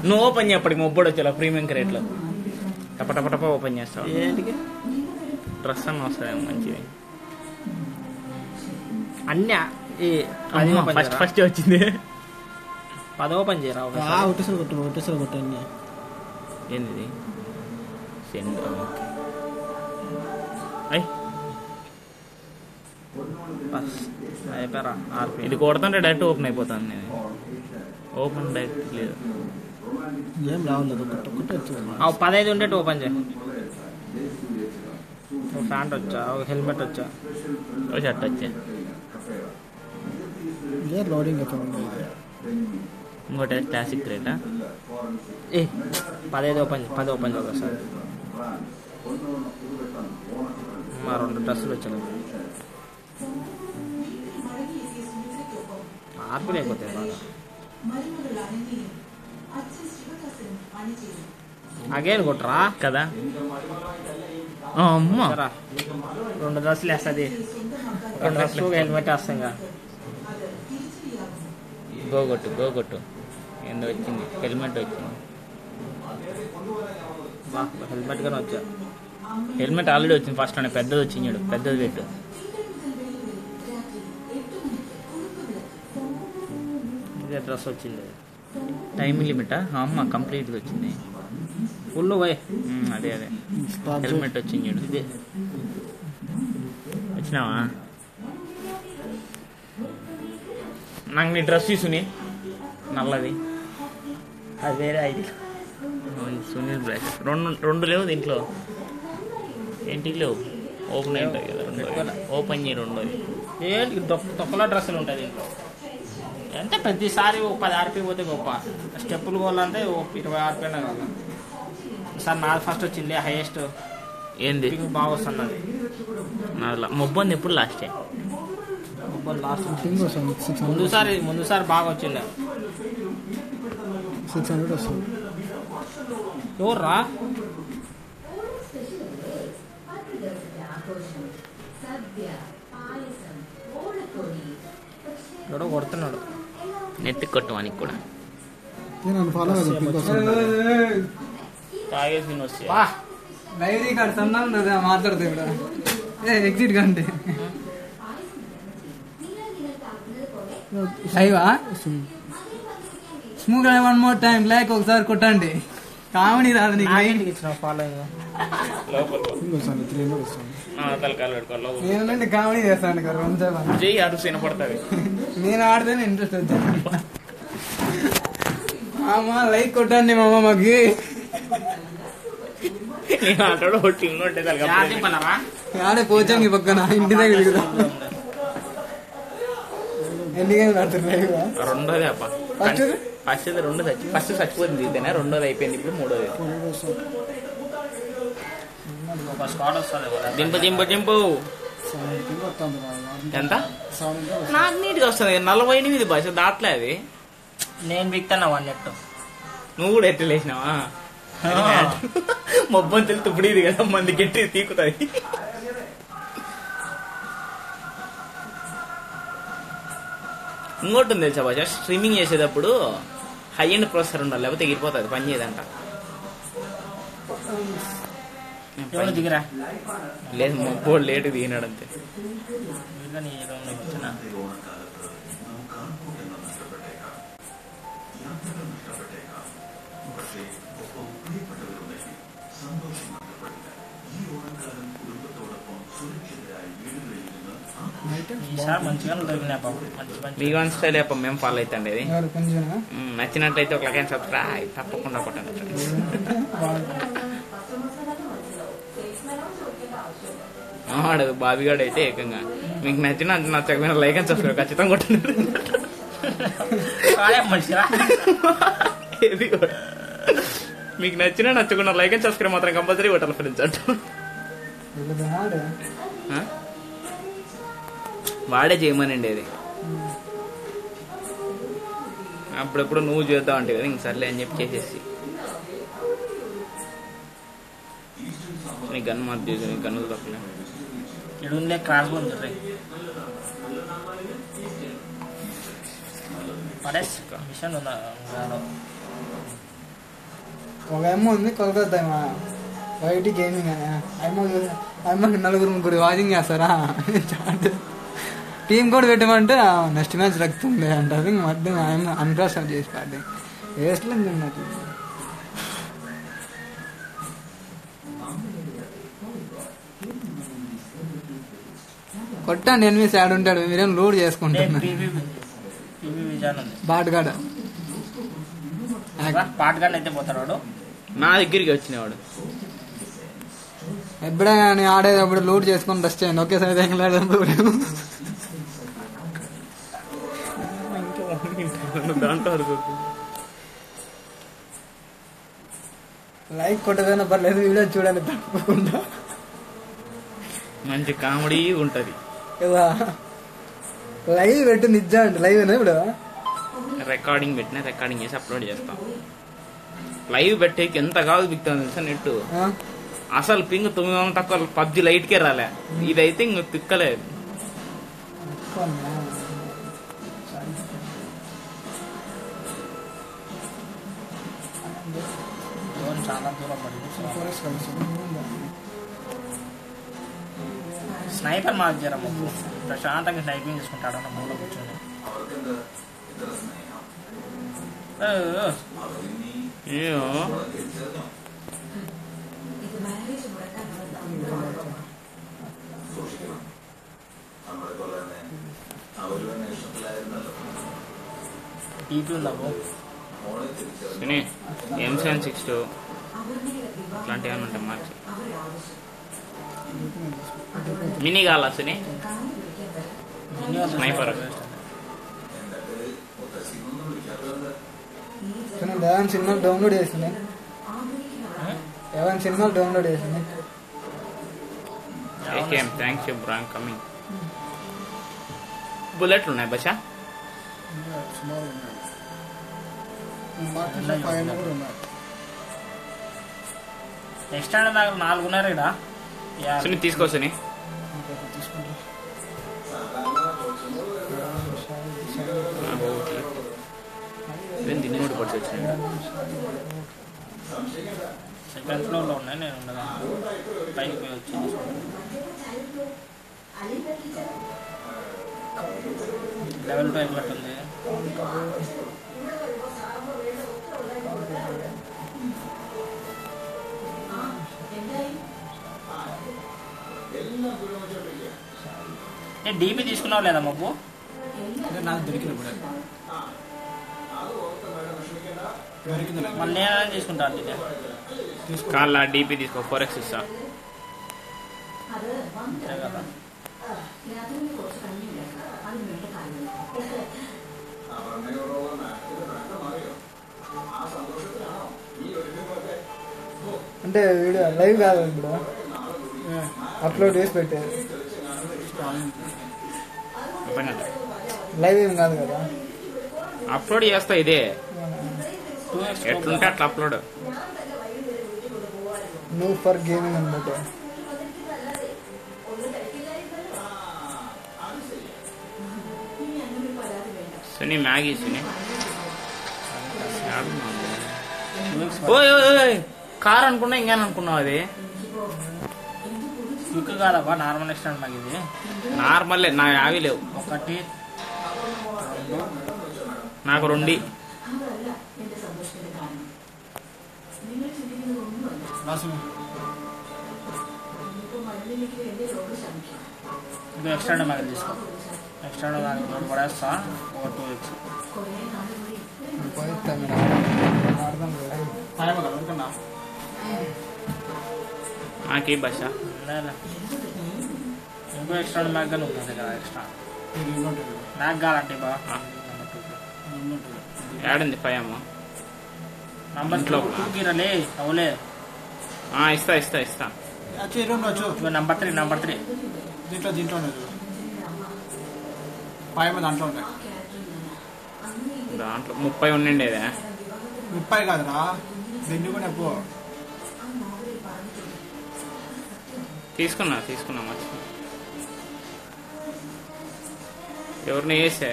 నువ్వు ఓపెన్ చేయప్పటికి మొబ్బడు వచ్చా ప్రీమియం క్రేట్లో టపటపటప ఓపెన్ చేస్తావు. ఏంటికి డ్రెస్ అన్న వస్తుంది మంచిది. అన్నీ ఫస్ట్ ఫస్ట్ వచ్చింది. 10 ఓపెన్ చేయరా ఒకటేసారి కొట్టు అన్నీ. ఏంది సెండ్ అయ్ అయిపోయారా ఆర్పి. ఇది కొడుతుంటే డైరెక్ట్ ఓపెన్ అయిపోతాను నేను. ఓపెన్ డైరెక్ట్ లేదు, ఏం రావలేదు. ఒక్కటే వచ్చింది. 15 ఉండేట్టు ఓపెన్ చేయి. ఒక ప్యాంట్ వచ్చా, ఒక హెల్మెట్ వచ్చా, ఓ షర్ట్ వచ్చా, ఏ లోడింగ్ ఇంకోటి క్లాసిక్ రేటా. 10 ఓపెన్ 10 ఓపెన్ చేద్దాం సార్. మా 2 డ్రెస్సులు వచ్చాయి. ఆర్పి లేకపోతే బాగా అగైన్ కొట్టరా కదా. అమ్మా 2 డ్రెస్సులు వేస్తుంది. 2 డ్రెస్సులు హెల్మెట్ వేస్తాం. గోగొట్టు ఏందో వచ్చింది, హెల్మెట్ వచ్చింది. హెల్మెట్ గానే వచ్చా. హెల్మెట్ ఆల్రెడీ వచ్చింది ఫస్ట్ లోనే. పెద్దది వచ్చింది, పెద్దది పెట్టు. ఇదే డ్రెస్ వచ్చింది. టైం లిమిటా? అమ్మ కంప్లీట్గా వచ్చింది ఫుల్ పోయి. అదే హెల్మెట్ వచ్చింది. ఇదే వచ్చినావా? నాకు నీ డ్రెస్ తీసుకుని నల్లది, అది వేరే ఐడి. సునీల్ బ్రాష్. రెండు లేవు దీంట్లో. ఏంటికి లేవు? ఓపెన్ అయి ఉంటాయి కదా రెండు. ఓపెన్ చేయి రెండోది. ఏంటి తొక్కలో డ్రెస్సులు ఉంటాయి దీంట్లో. అంటే ప్రతిసారి 10 ఆర్పి పోతే గొప్ప. స్టెప్పులు పోవాలంటే 20 ఆర్పినా కాదు సార్. నాది ఫస్ట్ వచ్చింది హైయెస్ట్. ఏంది బాగా వస్తున్నది. మొబ్బంది ఎప్పుడు లాస్ట్ లాస్ట్ వస్తుంది. ముందుసారి బాగా వచ్చింది. 600 వస్తుంది. ఎవర్రా ఎవడో కొడుతున్నాడు. నెత్తి కొట్టవానికి కూడా నన్ను ఫాలో తాగేసి వస్తే డైరీ కార్డ్ సన్నా మాట్లాడతా ఇప్పుడు ఎగ్జిట్ కంటే లైవా స్మూక్ 1 మోర్ టైం లైక్ ఒకసారి కొట్టండి. కామెడీ రాదు నీకు. ఇచ్చిన ఫాలోయింగ్ నేను కామెడీ చేస్తాను కదా 2 సేపు. జై అరుసు వినపడుతుంది. నేను ఆడితేనే ఇంట్రెస్ట్ వచ్చాను. అమ్మా లైక్ కొట్టండి మామ మాకి. ఆడే పోచంగి పక్కన ఇంటి దగ్గర ఎన్ని గేమ్లు ఆడుతున్నాయి. రెండోది అప్ప ఫస్ట్ ఫస్ట్ చచ్చిపోతుంది ఇదేనా. రెండోది అయిపోయింది, ఇప్పుడు మూడోది. దింపు ఎంత నాకు నీట్గా వస్తుంది. 48 భాష దాట్లే అది. నేను బిక్తాను 1 నెట్. నువ్వు కూడా ఎట్లా లేచినావా? మొబ్బని తెలుసు ఇప్పుడు ఇది కదా, మంది గట్టి తీకుతాయి. ఇంకోటి ఉంది తెలుసా భాష, స్ట్రీమింగ్ చేసేటప్పుడు హై ఎండ్ ప్రాసెసర్ ఉండాలి, లేకపోతే ఎగిరిపోతుంది, పని చేయదంట. దిగరా లేదు మొబ్బోడు లేటు దిగినాడు అంతే. ఈసారి మంచిగా దొరికినాయి పాపం, మంచి మంచి. మీ వన్ స్టైల్ అప్ప మేము ఫాలో అవుతాండి అది. ఎవరు కొంచెం నచ్చినట్టయితే ఒక లైక్ సబ్స్క్రైబ్ తప్పకుండా కొట్టండి. వాడు బాబిగాడు అయితే ఏకంగా మీకు నచ్చకపోయినా లైక్ అండ్ సబ్స్క్రైబ్ ఖచ్చితంగా కొట్టండి. వాడే మంచిగా. ఇది కూడా. మీకు నచ్చకుండా లైక్ అండ్ సబ్స్క్రైబ్ మాత్రం కంపల్సరీ కొట్టాలి ఫ్రెండ్స్ అంటూ. వాడే చేయమనండి అది. అప్పుడప్పుడు నువ్వు చేద్దాం అంటే కదా ఇంక సర్లే అని చెప్పి చేసేసి నీ గన్ మార్పు చేసి నీ గన్నులు తప్పలే. ఎడుందే క్రాస్ ఉంది రే. పడేసి మిషన్ ఉందా? ఒక అమ్మ ఉంది కోల్కతా ఏమో వైట్ గేమింగ్ అని. అమ్మకి 4-3 వాచింగ్ చేస్తారా, టీం కూడా పెట్టమంటే నెక్స్ట్ మ్యాచ్ రక్తుంది అంటారు. మధ్య ఆయన అన్క్రాస్ చేసి పాడి వేస్ట్లో తిన్నట్టు కొట్టండి. ఎనిమిది యాడ్ ఉంటాడు, మీరేం లోడ్ చేసుకుంటాను. బాటుగాడు పాటగాడు అయితే పోతాడు వాడు. నా దగ్గరికి వచ్చినవాడు ఎప్పుడే కానీ ఆడేటప్పుడు లోడ్ చేసుకొని రెస్ట్ చేయండి. ఒకేసారి దాంట్లో లైక్ కొట్టదైనా పర్లేదు, వీడియో చూడాలి తప్పకుండా. మంచి కామెడీ ఉంటది కదా. లైవ్ పెట్టు నిజం అంటే లైవ్ ఇప్పుడు రికార్డింగ్ పెట్టినా రికార్డింగ్ చేసి అప్లోడ్ చేస్తాం. లైవ్ పెట్టేకి ఎంత కాదు బిక్తాను తెలుసా నెట్. అసలు పింగ్ 900 తక్కువ. పబ్జి లైట్కే రాలే, ఇదైతే ఇంక తిక్కలేదు. చాలా దూరం పడింది. స్నైపర్ మాకు జరము ప్రశాంతంగా స్నైపింగ్ చేసుకుంటాడు అన్న మూల కూర్చొని. టీపీ ఉందా M762 ఇట్లాంటివి ఏమైనా ఉంటాయి మార్చి. మినీ కావాలా సుని స్నైపర్? ఏమైనా సినిమాలు డౌన్లోడ్ చేసింది, ఏమైనా సినిమాలు డౌన్లోడ్ చేసింది. Thanks you bro coming. బుల్లెట్లు ఉన్నాయి బచ్చా? నెక్స్ట్ హ్యాండ్ దాకా 4 ఉన్నారు ఇక్కడ. సుని తీసుకో సుని. దిన్నోటి పడిచి వచ్చినాయి. సెకండ్ ఫ్లోర్లో ఉన్నాయి, నేను ఉండగా పైకి పోయి వచ్చి లెవెల్ 2 ఎట్లుంటుంది. నేను డీపీ తీసుకున్నావు లేదా మాకు? నాకు దొరికిన మళ్ళీ నేను తీసుకుంటాను. కాళ్ళ డీపీ తీసుకో, 4x ఇస్తా. కదా అంటే వీడియో లైవ్ కాదు ఇప్పుడు, అప్లోడ్ చేసి పెట్టారు. లైవ్ ఏం కాదు కదా, అప్లోడ్ చేస్తా. ఇదే ఎట్లుంటే అట్లా అప్లోడ్. నువ్వు ఫర్ గేమింగ్ అనమాట. సుని మ్యాగీ సుని. కార్ అనుకున్నా ఇంకేం అనుకున్నావు? అది క్విక్ కాదబ్బా, నార్మల్ ఎక్స్టెండ్ మాకు ఇది. నార్మల్ నా 50 లేవు. 1 2 నాకు 2. ఇంకా ఎక్స్ట్రా మ్యాగ్ తీసుకో. ఎక్స్ట్రా మ్యాగ్ పడేస్తా ఒక 2x. పోయిస్తా మీరు అర్థం లేదు. టైం కనుకున్నా నాకే భాష లేదా ఇంకో ఎక్స్ట్రా మ్యాగ్ కానీ ఉంటుంది కదా ఎక్స్ట్రా ఇది ఉంటుంది మ్యాగ్ కావాలంటే బా ఏడుంది 5 అమ్మ నంబర్ 2కి రలే అవులే. ఇస్తా ఇస్తా ఇస్తా. వచ్చి రూమ్ వచ్చు ఇగో నంబర్ 3 దీంట్లో ఉండదు 5 దాంట్లో ఉంటాయి. దాంట్లో 30 ఉండిండేదే. 30 కాదురా దీన్ని కూడా ఎక్కువ తీసుకున్నా మర్చి ఎవరిని వేసే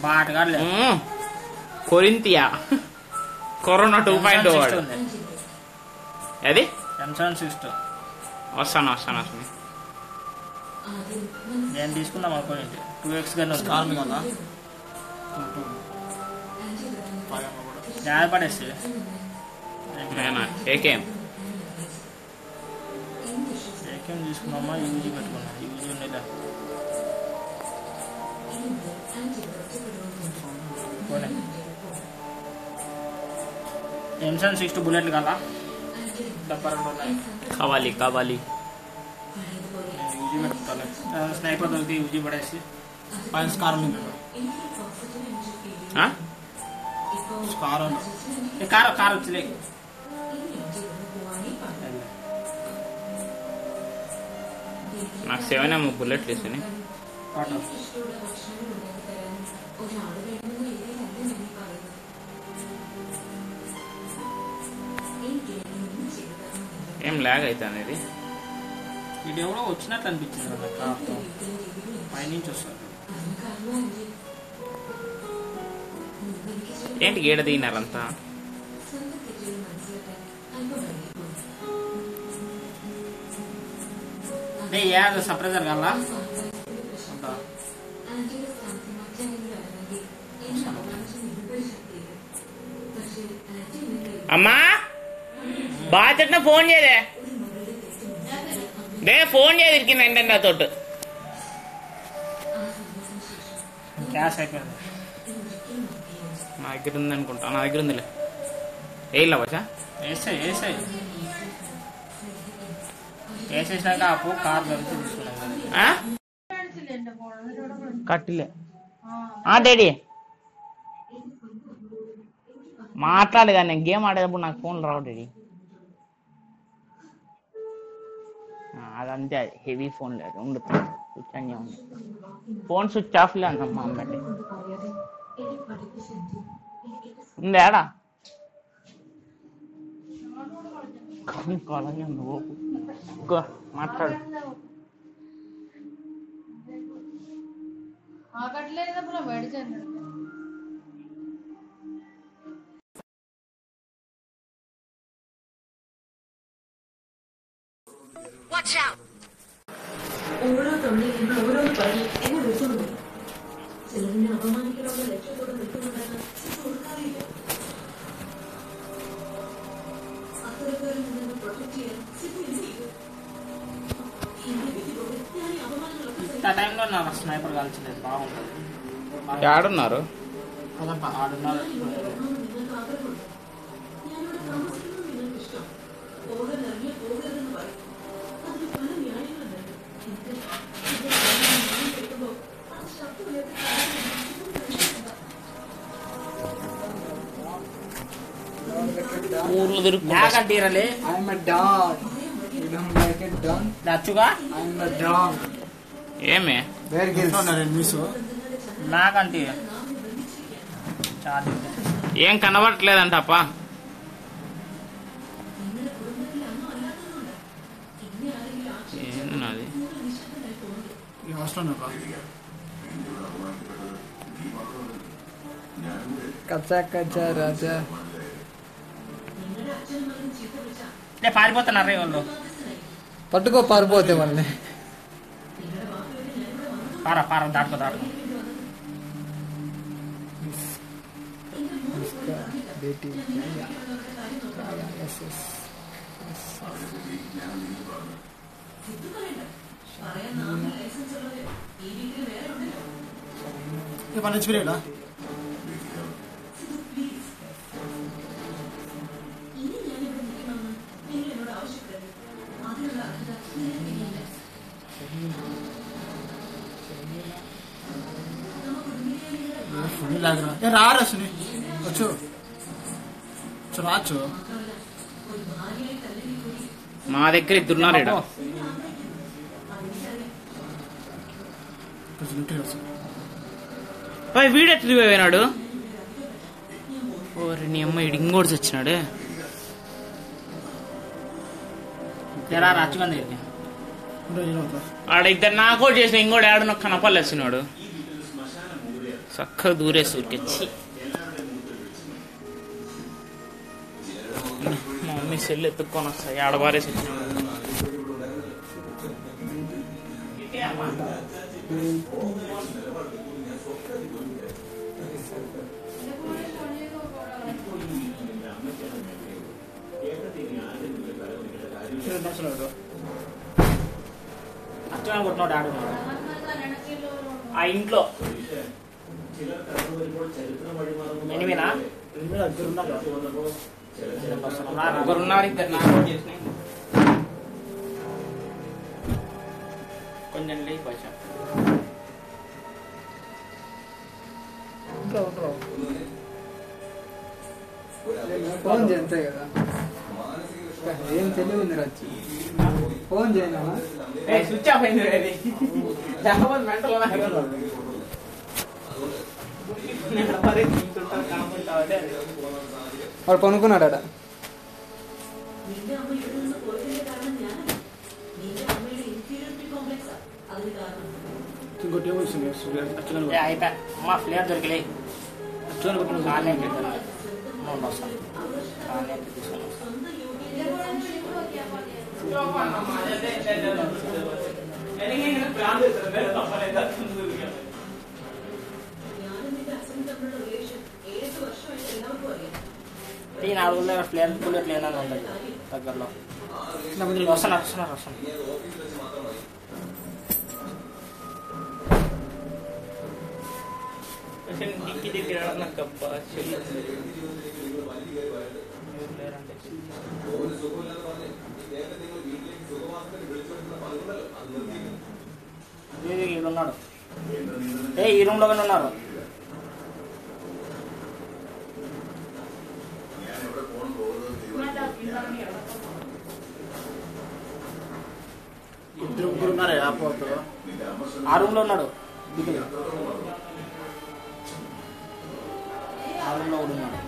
బాటగా లేదు. కొరింతియా కరోనా 2.0 వాడు అది M762 వస్తాను. నేను తీసుకుందాం అనుకోండి 2x గానే ఉంది. కార్మి కదా 5 కూడా యాడ్ పడేసి నేనా ఏకేం తీసుకున్నామా యూజీ పెట్టుకున్నాం. యూజీ ఉండేదా M762 బుల్లెట్లు కదా 72 ఉన్నాయి. కావాలి యూజీ పెట్టుకోవాలి. స్నైపర్ దొరికి యూజీ పడేసి పైన స్కార్ ఉంది స్కార్ ఉంది కార్ వచ్చలే నాకు 7 ఏమో బుల్లెట్లు వేసాను. ఏం లాగ్ అవుతుంది ఇది. ఇది ఎవరో వచ్చినట్టు అనిపించింది కదా కార్తో పైనుంచి వస్తారు. ఏంటి గేడ దిగినారంతా. యాడ్ సర్ప్రైజర్ కల్లా అమ్మా బాగా ఫోన్ చేయదే ఫోన్ చేయదిరికింది ఏంటంటే నాతో క్యాష్ అయిపోయింది. నా దగ్గర ఉంది అనుకుంటా. నా దగ్గర ఉందిలే. వేయలా బాషా వేసేసినాక ఆపు కార్ దొరికి తీసుకున్నాం. కట్టిలే డాడీ మాట్లాడు కానీ గేమ్ ఆడేటప్పుడు నాకు ఫోన్ రావు డాడీ. అదంతే హెవీ ఫోన్ లేదు ఉండుతుంది స్విచ్ అన్నీ ఉంది. ఫోన్ స్విచ్ ఆఫ్ లే అన్నమ్మా అమ్మటి ఉంది ఆడా కొలగా నువ్వు మాట్లాడు. Watch out! ഓരോ തവണയും ഓരോന്ന് പറഞ്ഞ് എന്നെ വിളിച്ചോണ്ട് ചിലതിനെ അപമാനിക്കണമെന്ന ലക്ഷ്യത്തോടെ നിൽക്കുന്നുണ്ടെന്ന് ഓർക്കാറില്ല. അത്തരക്കാരിൽ നിന്ന് പ്രൊട്ടക്ട് ചെയ്യാൻ സിദ്ധു എന്ത് ചെയ്തു? ഞാൻ ഈ അപമാനങ്ങളൊക്കെ ఆ టైంలో నాకు స్నైపర్ కాల్చలేదు. బాగుంటుంది. ఆడున్నారు ఆడున్నారు. നിങ്ങൾക്ക് ആഗ്രഹമുണ്ട്. ഞാനിവിടെ താമസിക്കുന്നത് നിങ്ങൾക്ക് ഇഷ്ടം. പോകരുതറിയ പോകരുതെന്ന് പറയും. അതിന് പല ന്യായങ്ങളുണ്ട്. കേൾക്കുമ്പോൾ അത് ശബ്ദമില്ലാത്ത ఊర్లో తిరుగు యాగంటే ఇరలే I'm a dog. You don't like it, dog? నచ్చుగా I'm a dog. ఏమే Where ఇంట్లో gills? ఉన్నారు ఎనిమిస్ నాకంటే చార్జింగ్ ఏం కనబడట్లేదంటప్ప. ఏంది ఈ హాస్టల్ ఉన్నారు Kacha kacha raja. పారిపోతున్నారు వాళ్ళు. పట్టుకో పారిపోతే వాళ్ళని. పార దాటుకో బేటీ yes. പണ്ട് എക്സ്പീരിയൻസ് రారా సుని వచ్చు రాచ్చు మా దగ్గర ఇద్దరున్నారు ఈడ. వీడెట్లు పోయినాడు. ఓరి నీ అమ్మ ఇడు ఇంకోటి వచ్చినాడు. రాచుకుంది ఆడ ఇద్దరు నాకోటి చేసిన ఇంకోటి ఆడ కనపల్లి వచ్చినాడు. చక్కగా దూరేసి ఊరికొచ్చి మా మమ్మీ సెల్ ఎత్తుక్కొని వస్తాయి ఆడబారేసి వచ్చినాడు. అచ్చగా కొట్టినాడు ఆడు ఆ ఇంట్లో ఎనిమినా ఒకరున్నారు ఇద్దరు నాకోటి చేసిన కొంచెం లేచి భాష ఫోన్ చేస్తే కదా ఏం తెలియదు వచ్చి ఫోన్ చేయనా స్విచ్ ఆఫ్ అయింది. మెంటల్ వాడు పనుకున్నాడట. ఇంకోటి ఏమొచ్చింది అయిపోయా మా ఫ్లేర్ దొరికిలే అచ్చగా కొట్టిన కాలే వస్తాను తీసుకొని వస్తాను. ఈ 4 రోజుల్లో ప్లేయర్ బుల్లెట్ లేదని ఉంటుంది దగ్గరలో. వస్తున్నారు. ఉన్నాడు. ఈ రూమ్ లోనే ఉన్నారు. ఇద్దరు ముగ్గురు ఉన్నారా ఆ రూమ్ లో ఉన్నాడు. దిగులు ఆ రూమ్ లో కూడా ఉన్నాడు.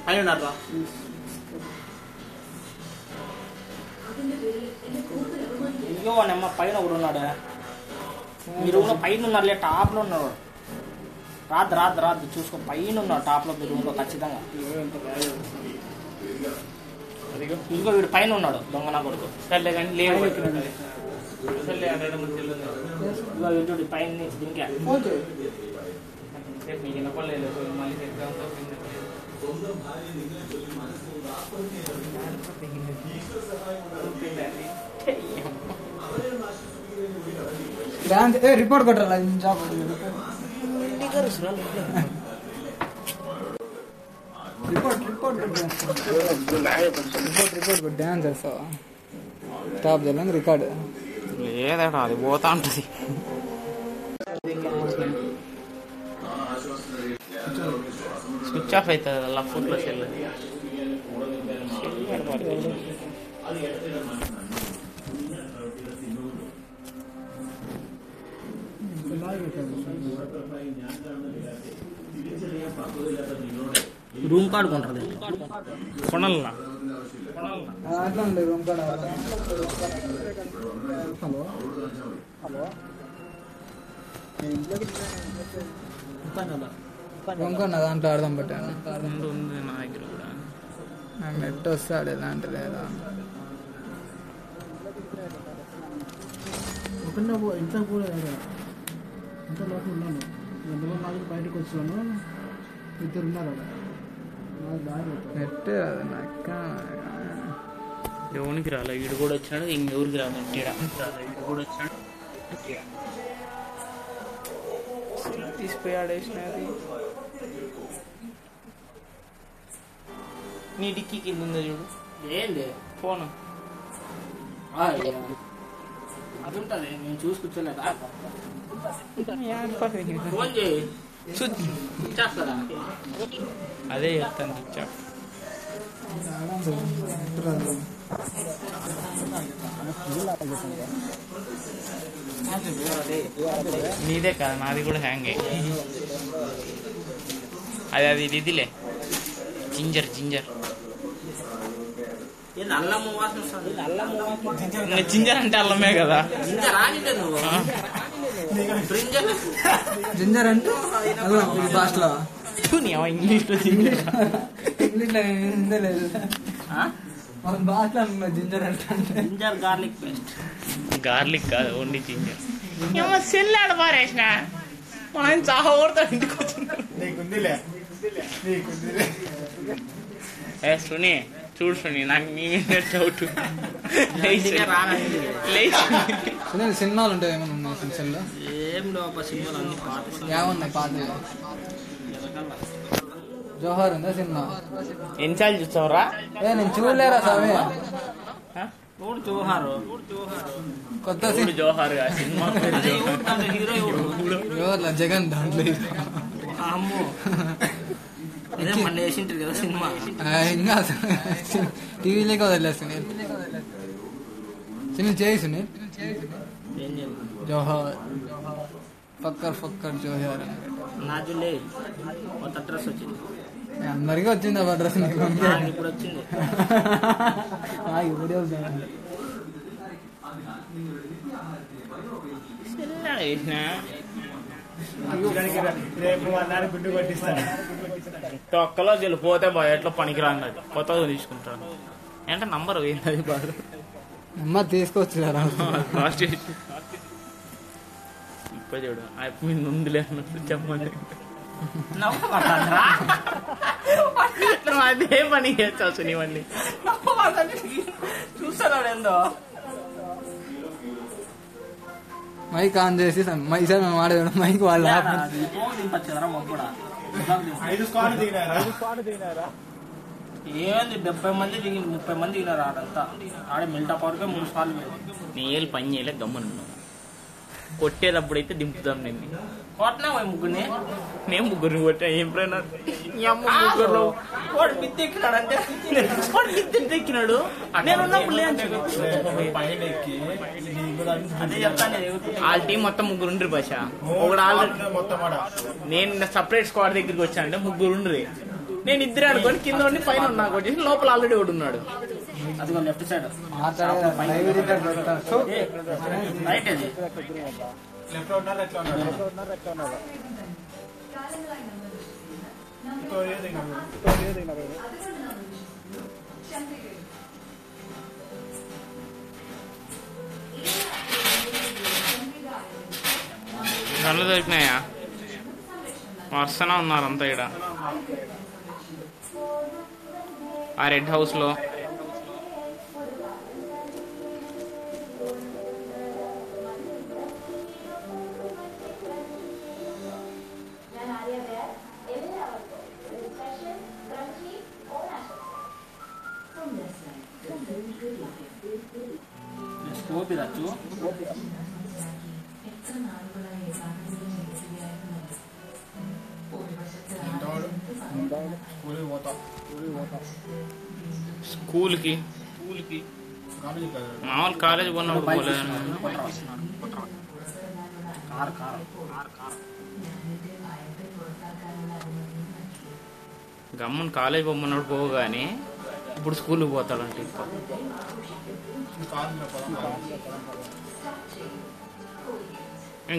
అయ్యో నెమ్మ పైన ఒకడు ఉన్నాడు. మీ రూమ్ లో పైన ఉన్నారులే, టాప్ లో ఉన్నాడు. రాదు చూసుకో, పైన ఉన్నాడు టాప్ లో మీ రూమ్ లో ఖచ్చితంగా. ఇంకో వీడు పైన ఉన్నాడు దొంగ నా కొడుకు. సర్లే కానీ లేవు వీడు పైన దింకా. మళ్ళీ డాన్స్ రిపోర్ట్ కొట్టారా జాబ్ రిపోర్ట్ డాన్స్ చేస్తావా? టాప్ జల్లం రికార్డు లేదట, అది పోతా ఉంటది. స్విచ్ ఆఫ్ అవుతుంది అలా ఫోన్లో సెల్. రూమ్ కార్డు కొంటారు కొనాలన్నా అట్లా ఉండే రూమ్ కాడ. హలో రూమ్ కాడ దాంట్లో ఆడదాం పెట్టాను. ఉంది నా దగ్గర కూడా. నాకు నెట్ వస్తే ఆడేదా అంటే లేదా. ఒకటే ఇంట్లో కూడా ఇంత లోపల ఉన్నాను. ఎందులో నాలుగు బయటకు వచ్చాను. ఇద్దరు ఉన్నారు అక్కడ. నాకు బాగా నెట్ నాకు ఎవరికి రాలే, వీడు కూడా వచ్చాడు. ఇంకెవరికి రాలే, వీడు కూడా వచ్చాడు. తీసిపోయి ఆడేసినది. నీ డిక్కీ కింద ఉందా చూడు. ఏంది ఫోన్ అది ఉంటుంది, నేను చూసి కూర్చోలేదా? ఫోన్ చేయి, ఇచ్చేస్తారా? అదే చెప్తాను. ఇచ్చా నీదే కదా, నాది కూడా హ్యాంగ్ అయ్యి. అది ఇదిలే, జింజర్ ఏంది అల్లము వాసన వస్తుంది? అల్లము జింజర్ అంటే అల్లమే కదా. ఇంకా రానిదే నువ్వు. బ్రింజర్ జింజర్ అంటే అల్లం ఈ భాషలో. ఇంగ్లీష్ లో జింజర్, ఇంగ్లీష్లో ఏందో లేదు. మన భాషలో అనుకున్నా జింజర్ అంటే. Ginger garlic paste. గార్లిక్ కాదు, ఓన్లీ జింజర్. ఏమో సెల్ ఆడ పారేసిన మనం చాహ ఊరుతా ఇంటికి వచ్చింది. సుని చూడు సుని, నాకు నీ మీద డౌట్. సునీల్ సినిమాలు ఉంటాయి ఏమైనా ఉన్నాయి సినిమాలో? ఏం లోప సినిమాలు అన్ని పాత ఏమున్నాయి పాత? జోహార్ ఉందా సినిమా? ఎన్నిసార్లు చూస్తావురా? నేను చూడలేరా స్వామి. చూడు జోహారు, కొత్త జోహార్ సినిమా హీరో ఎవరు? జగన్ దాంట్లో. అమ్మో, ఇదే మొన్న వేసింటారు కదా సినిమా. ఇంకా టీవీలోకి వదిలేదు సునీల్. సునీల్ చేయి సునీల్. ఏం చేయాలి? జోహార్ ఫక్కర్ జోహార్. నాజులే కొత్త డ్రెస్ వచ్చింది. అందరికీ వచ్చింది ఆ డ్రెస్. నాకు ఇప్పుడు వచ్చింది. ఇప్పుడే వస్తుంది. తొక్కలో వెళ్ళిపోతే ఎట్లా పనికిరాంది, కొత్తగా తీసుకుంటాను. అంటే నంబర్ వేయలేదు బాగా. నెంబర్ తీసుకోవచ్చు కదా. లాస్ట్ ఇప్పుడు చూడు అయిపోయి ఉందిలే అన్నప్పుడు చెప్పండి. అదే పని చేస్తావు నీవన్నీ. చూస్తాడు ఏందో. మైక్ ఆన్ చేసి ఈసారి మేము ఆడేవాడు మైక్ వాళ్ళు ఏంది 70 మంది దిగి 30 మంది దిగినారు. ఆడంతా ఆడే మిల్టా పవర్కే 3 సార్లు నీ ఏళ్ళు పని చేయలే, గమ్మునున్నావు. కొట్టేటప్పుడు అయితే దింపుతాం నేను. కొట్టినా ముగ్గురిని, నేను ముగ్గురిని కొట్టా. ఏం ప్రేరణ ముగ్గురు వాడు బిద్ద ఎక్కినాడు అంటే ఎక్కినాడు. నేను అదే చెప్తాను. వాళ్ళ టీం మొత్తం ముగ్గురు ఉండ్రి భాష. ఒకడు ఆల్రెడీ నేను సపరేట్ స్క్వాడ్ దగ్గరికి వచ్చానంటే ముగ్గురు ఉండ్రి. నేను ఇద్దరు అనుకోని కింద ఉండి పైన ఉన్నా వచ్చేసి లోపల ఆల్రెడీ ఒకడు ఉన్నాడు. అదిగో లెఫ్ట్ సైడ్ రైట్. అది గన్లు దొరికినాయా? వరుసనే ఉన్నారు అంతా ఇక్కడ ఆ రెడ్ హౌస్ లో. స్కోప్ ఇదచ్చు. స్కూల్కి మామూలు కాలేజ్ పోయినప్పుడు పోలేదు. గమ్మున కాలేజ్ పోమన్నప్పుడు పోగానే ఇప్పుడు స్కూల్కి పోతాడంటే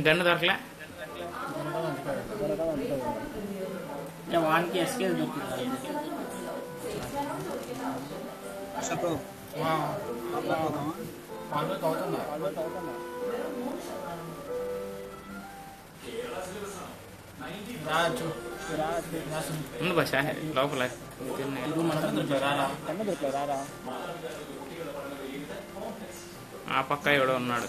గన్ను దొరకలే. వానికి ఎస్కే దొరుకుతుంది. ఉంది భాష లోపల ఆ పక్క ఎవడో ఉన్నాడు.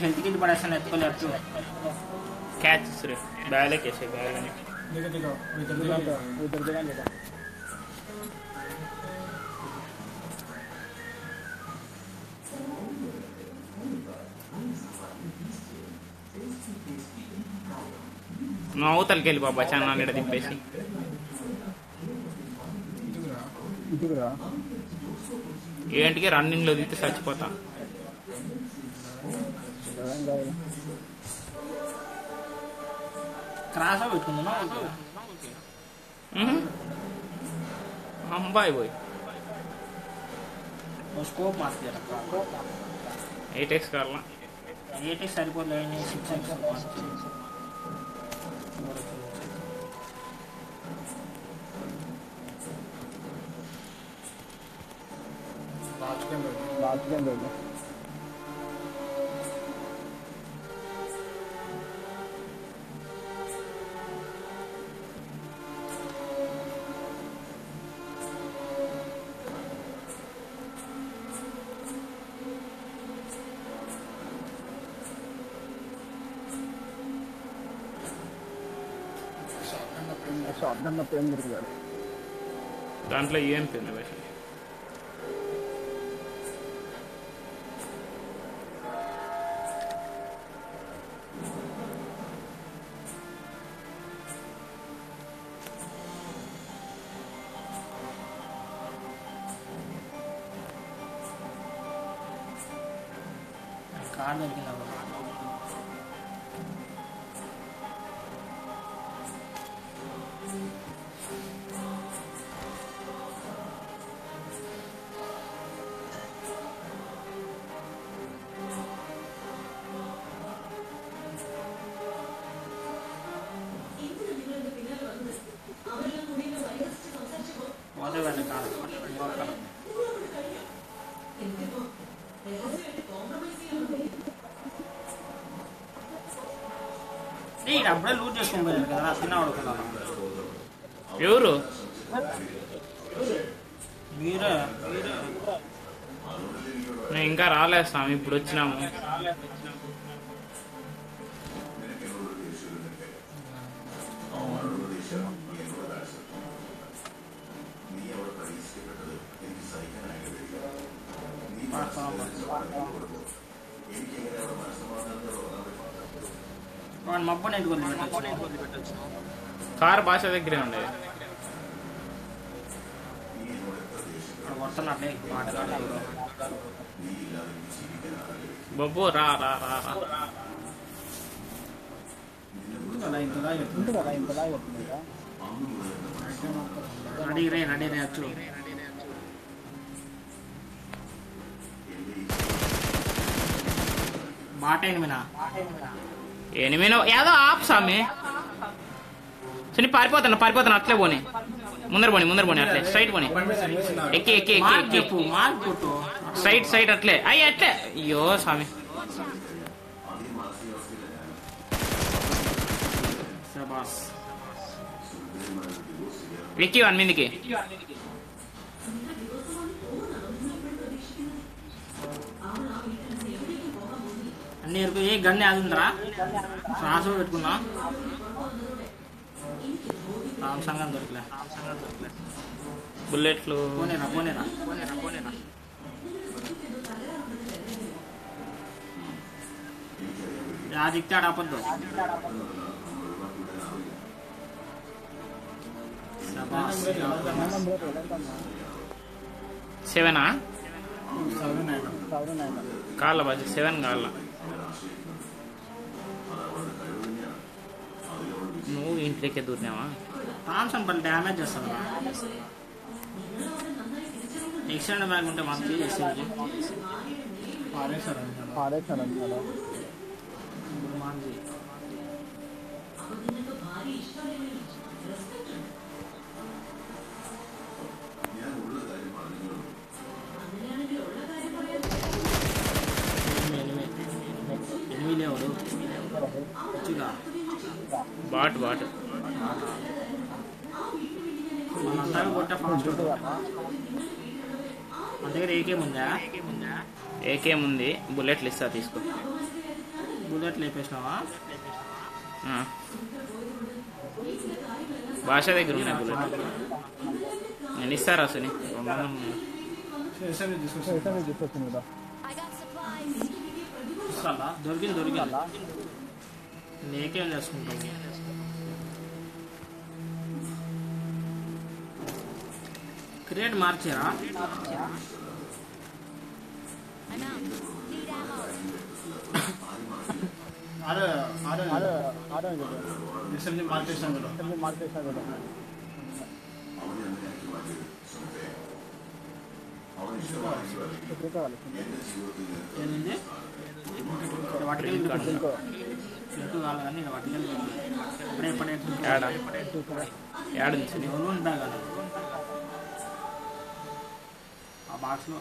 హెల్త్ కిట్ పడేస్తాను ఎత్తుకోలేదు. క్యాచ్ శ్రీ బ్యాగ్లోకి వేసే బ్యాగ్ నువ్వు అవతలకి వెళ్ళి బాబా చాలా ఇక్కడ దింపేసి. ఏంటికి రన్నింగ్ లో దిగితే చచ్చిపోతా. క్రాస్ పెట్టుకుందా అంబాయి పోయి స్కోప్ మార్చి 8x కావాలా? 8x సరిపోతుంది. 6x దాంట్లో ఏం పెంది భాష కార్ దొరికిందా? అప్పుడే లూట్ చేసుకొని పోయారు కదా తిన్నవాడుకున్నాను. ఎవరు మీరే? నేను ఇంకా రాలేదు స్వామి, ఇప్పుడు వచ్చినాము. మబ్బు నెట్టుకొని కారు భాష దగ్గరే ఉండేది. వస్తున్నట్లే బొబ్బు రా రా రా రా. రెడీ రే అచ్చు బాట ఎనిమిది ఏదో ఆప్ స్వామి. సరే పారిపోతాను అట్లే పోనీ, ముందర పోనీ అట్లే స్ట్రైట్ పోనీ. ఎక్కి ఎక్కి ఎక్కి ఎక్కి సైడ్ అట్లే అట్లే. అయ్యో స్వామి, ఎక్కి 1 మీదకి. అన్ని ఏ గన్నే అది ఉందరా? రాసు పెట్టుకున్నా రామసంగం దొరకలే. బుల్లెట్లు పోనేరా దిక్తాడు అపద్దు. 7 కాళ్ళ బాజీ 7 కాళ్ళ నువ్వు ఇంట్లోకే దూరినావా? థామ్సన్ పని డ్యామేజ్ చేస్తుంది. ఎక్స్టెండ్ బ్యాగ్ ఉంటే మాకు చేసేది పారేశారు మాది. ఎనిమిది లేవరు మంచిగా బాట్ మనంతా కొట్టే ఫాస్ట్ మన దగ్గర ఏకేముందా? ఏకేముంది, బుల్లెట్లు ఇస్తా తీసుకో. బుల్లెట్లు వేపేసినావా? భాష దగ్గర ఉన్నాయి బుల్లెట్. నేను ఇస్తారా సుని? 200 తీసుకొచ్చింది కదా. ఇస్తాలా? దొరికింది నేకేం చేసుకుంటాం. క్రియేట్ మార్చారా? మార్చేసాను ఏంటండి వాటికి లింక్ కావాలి కానీ వాటికి ఏడుంది సుని? ఎవరు ఉంటాయి కదా ఆ బాక్స్లో.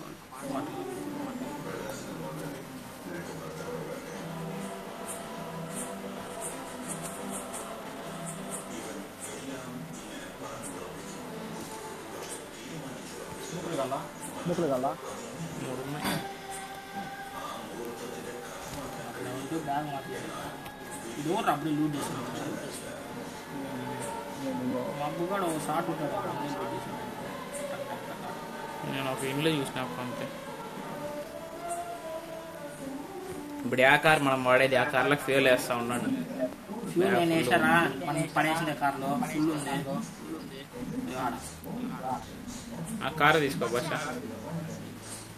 ముక్కలు కదా 3 ఉన్నాయి. బ్యాగ్ మాట్లాడు ఇది ఎవరు అప్పుడే లూట్ చేస్తున్నాడు. మా బుగాడు ఒక షార్ట్ ఉంటాడు. నేను ఒక ఇంట్లో చూసిన అంతే. ఇప్పుడు ఆ కార్ మనం వాడేది, ఆ కార్లో ఫ్యూల్ వేస్తా ఉన్నాడు. ఫ్యూల్ నేను వేసారా? మనం పడేసిన కార్లో ఫుల్ ఉంది. ఆ కారు తీసుకో బస్,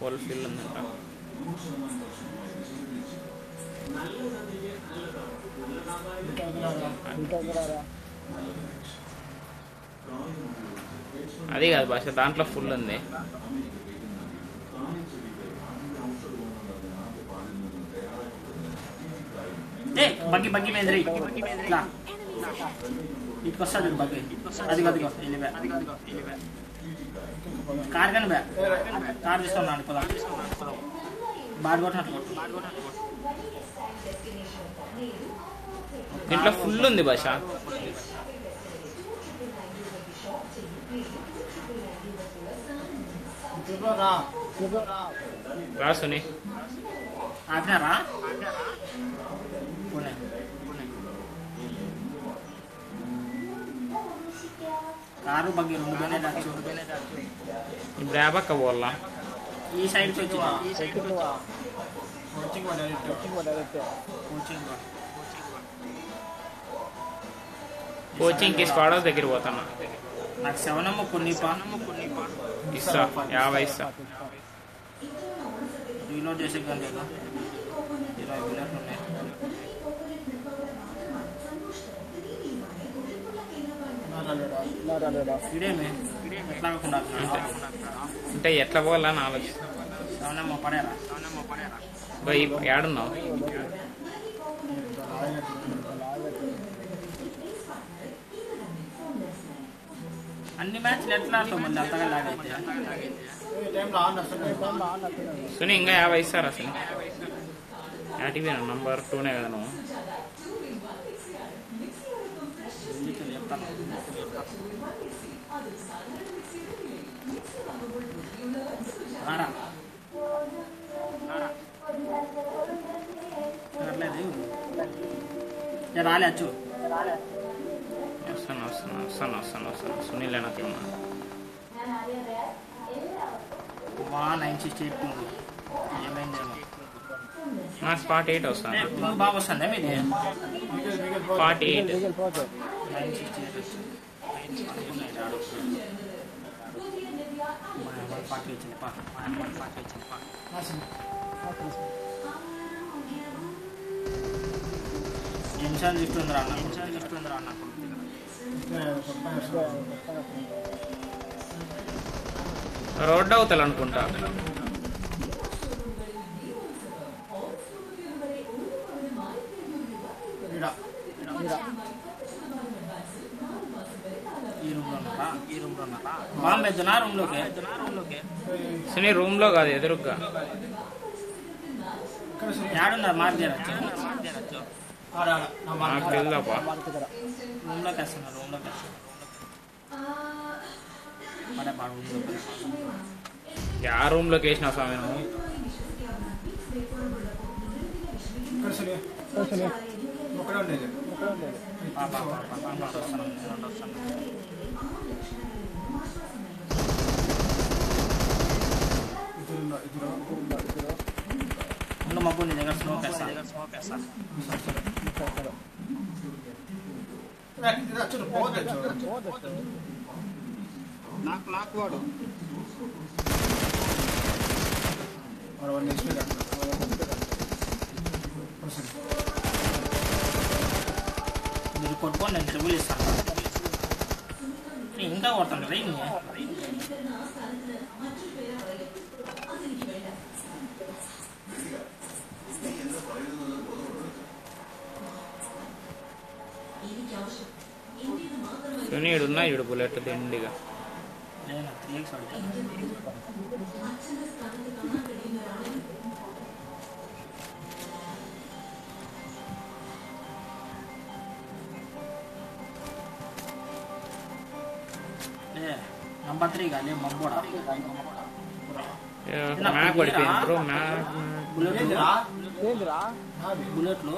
ఫుల్ ఫిల్ ఉందంట. అది కాదు భాష, దాంట్లో ఫుల్ ఉంది. బగ్గి మీద ఇటుకు వస్తుంది బగ్గి. అదిగో వెళ్ళిపోయా కార్ కానీ బ్యా కార్ తీసుకున్నాను. బాడీ కొట్టినట్లు కొట్టు. దీంట్లో ఫుల్ ఉంది భాష. రా సుని. ఆపినారా? కారు బగ్గి 2 పోయినా దాచు. ఇప్పుడు ఆ పక్క పోవాలా? ఈ సైడ్ కోచింగ్ కోచింగ్కి స్క్వాడ్ హౌస్ దగ్గర పోతాను. నాకు 7 కొన్ని ఇస్తా, 50 ఇస్తా. రీలోడ్ చేసే కానీ లేదా 20 బుల్లెట్లు ఉన్నాయి. ఇదేమి ఎట్లా కాకుండా అంటే ఎట్లా పోవాలని ఆలోచిస్తా. 7 పడారా? ఏడున్నావు? అన్ని మ్యాచ్లు ఎట్లా ఆడతావు మళ్ళీ అంతగా లాగైతే? సుని ఇంకా 50 ఇస్తారా సుని? యాటివి నంబర్ 2నే కదా నువ్వు? రాలే అచ్చు. వస్తాను సునీల్ నాకు మా 968 ఏమైందేమో. నా స్పాట్ 8 వస్తాను. బాగా వస్తుందా మీది? స్పాట్ 8 నిమిషాలు చూస్తుందిరా అన్న. రోడ్ అవతల అనుకుంటా. సునీ రూమ్ లో కాదు, ఎదురుగ్గా. ఏడున్నారు మార్చేయచ్చు నాకు తెలుదాపా. రూమ్లోకి వేస్తున్నారు, రూమ్లోకి వేస్తున్నారు. యా రూమ్ లోకి వేసినా స్వామి నువ్వు? ముందు మబ్బు నీ దగ్గర స్మోక్ వేస్తా. మీరు కొట్టుకొని నేను ట్రిబుల్ ఇస్తాను. ఇంకా కొడతాను కదా ఇన్ని. సునీ ఈడున్నా, ఈడు బుల్లెట్ దిండిగా. నేను 3x అడుగుతాను. నంబర్ 3 కానీ మబ్బోడా మ్యాక్ పడిపోయింది బ్రో. మ్యాక్ బుల్లెట్లు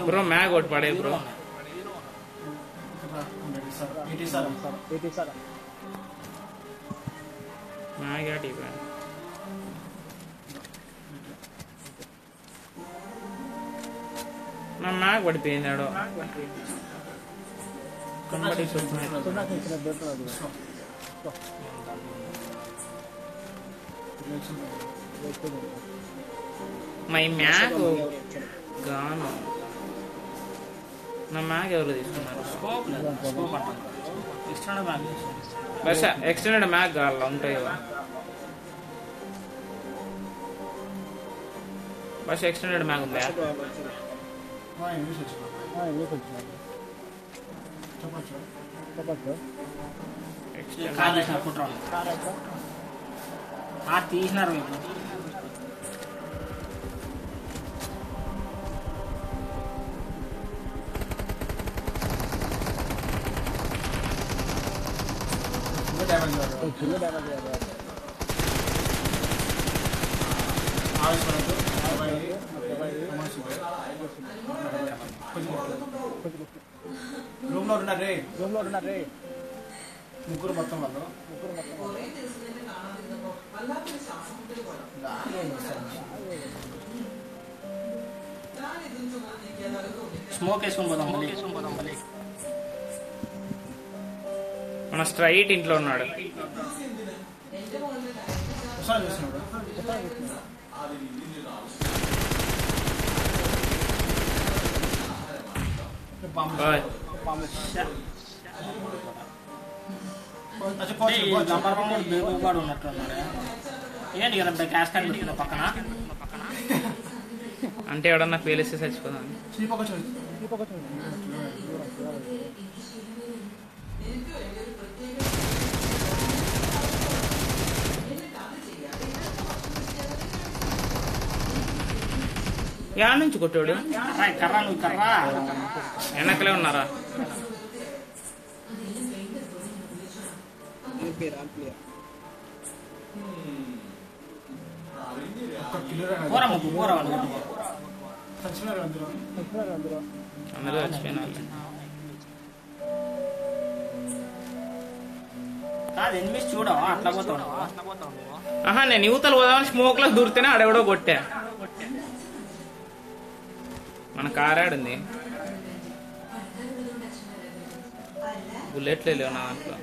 బ్రో, మ్యాక్ ఒకటి పడే బ్రో. మ్యాక్ ఆటిపోయాను. నా మ్యాక్ పడిపోయింది ఆడో. మై మ్యాక్ గాను. నా మ్యాక్ ఎవరు తీసుకున్నారు? బస్ ఎక్స్టెండెడ్ మ్యాక్ కావాలి, ఉంటాయి కదా బస్. ఎక్స్టెండెడ్ మ్యాక్ ఉందా? తీసినారు. రూమ్ లో ఉన్నారే ముగ్గురు మొత్తం వాళ్ళు. స్మోక్ వేసుకొని పోదాం మళ్ళీ. మన స్ట్రైట్ ఇంట్లో ఉన్నాడు. బేబుగాడు ఉన్నట్టున్నాడు. ఏంటి కదా క్యాష్ కార్డ్ పెట్టిన పక్కన అంటే ఎవడన్నా పేలిస్తే చచ్చిపోదాం. యా నుంచి కొట్టాడు? కర్రా నువ్వు కర్రా వెనకలే ఉన్నారా? అందరూ చచ్చిపోయినా. చూడవా అట్లా పోతావు? ఆహా, నేను యువతలు పోదామని స్మోక్ లో దూరితేనే ఆడెవడో కొట్టా. మన కారాడుంది, బుల్లెట్లే లేవు నా దాంట్లో.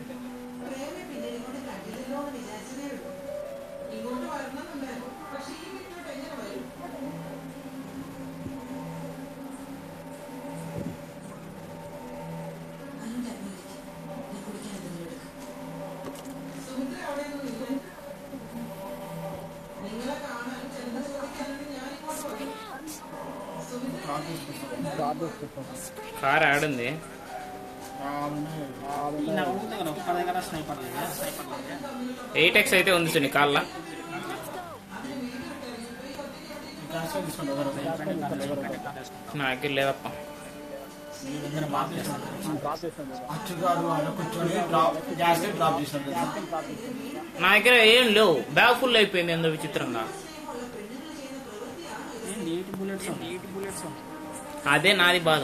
కార్ ఆడుంది. నాకు అడుగుతా కదా ఒక్క దగ్గర స్నైపర్ లేదు. 8x అయితే ఉంది సుని కాళ్ళ. నా దగ్గర లేదప్ప. నా దగ్గర ఏం లేవు, బ్యాగ్ ఫుల్ అయిపోయింది ఎందుకు విచిత్రంగా. అదే నాది బాధ.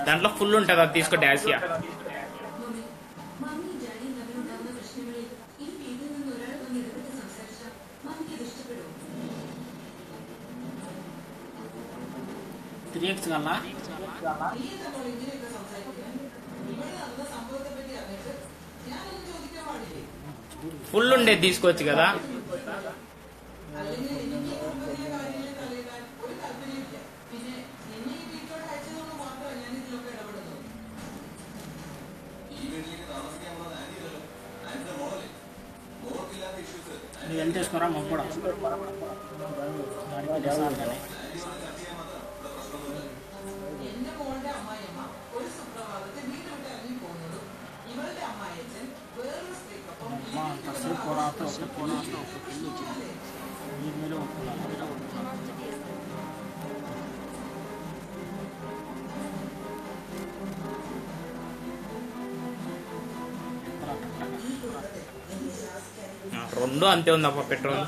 దాంట్లో ఫుల్ ఉంటుంది, అది తీసుకో డాషియా. മമ്മി ഡാഡി തമ്മിലുണ്ടാകുന്ന പ്രശ്നങ്ങളിൽ ഈ വീട്ടിൽ നിന്ന് ഒരാൾ വന്ന് ഇടപെട്ട് സംസാരിച്ചാൽ മമ്മിക്ക് അത് ഇഷ്ടപ്പെടുമോ? 3x కల్లా ఫుల్ ఉండేది తీసుకోవచ్చు కదా. నువ్వు ఎంత వేసుకోరా మాకు కూడా రెండు అంతే ఉందప్ప పెట్రోల్.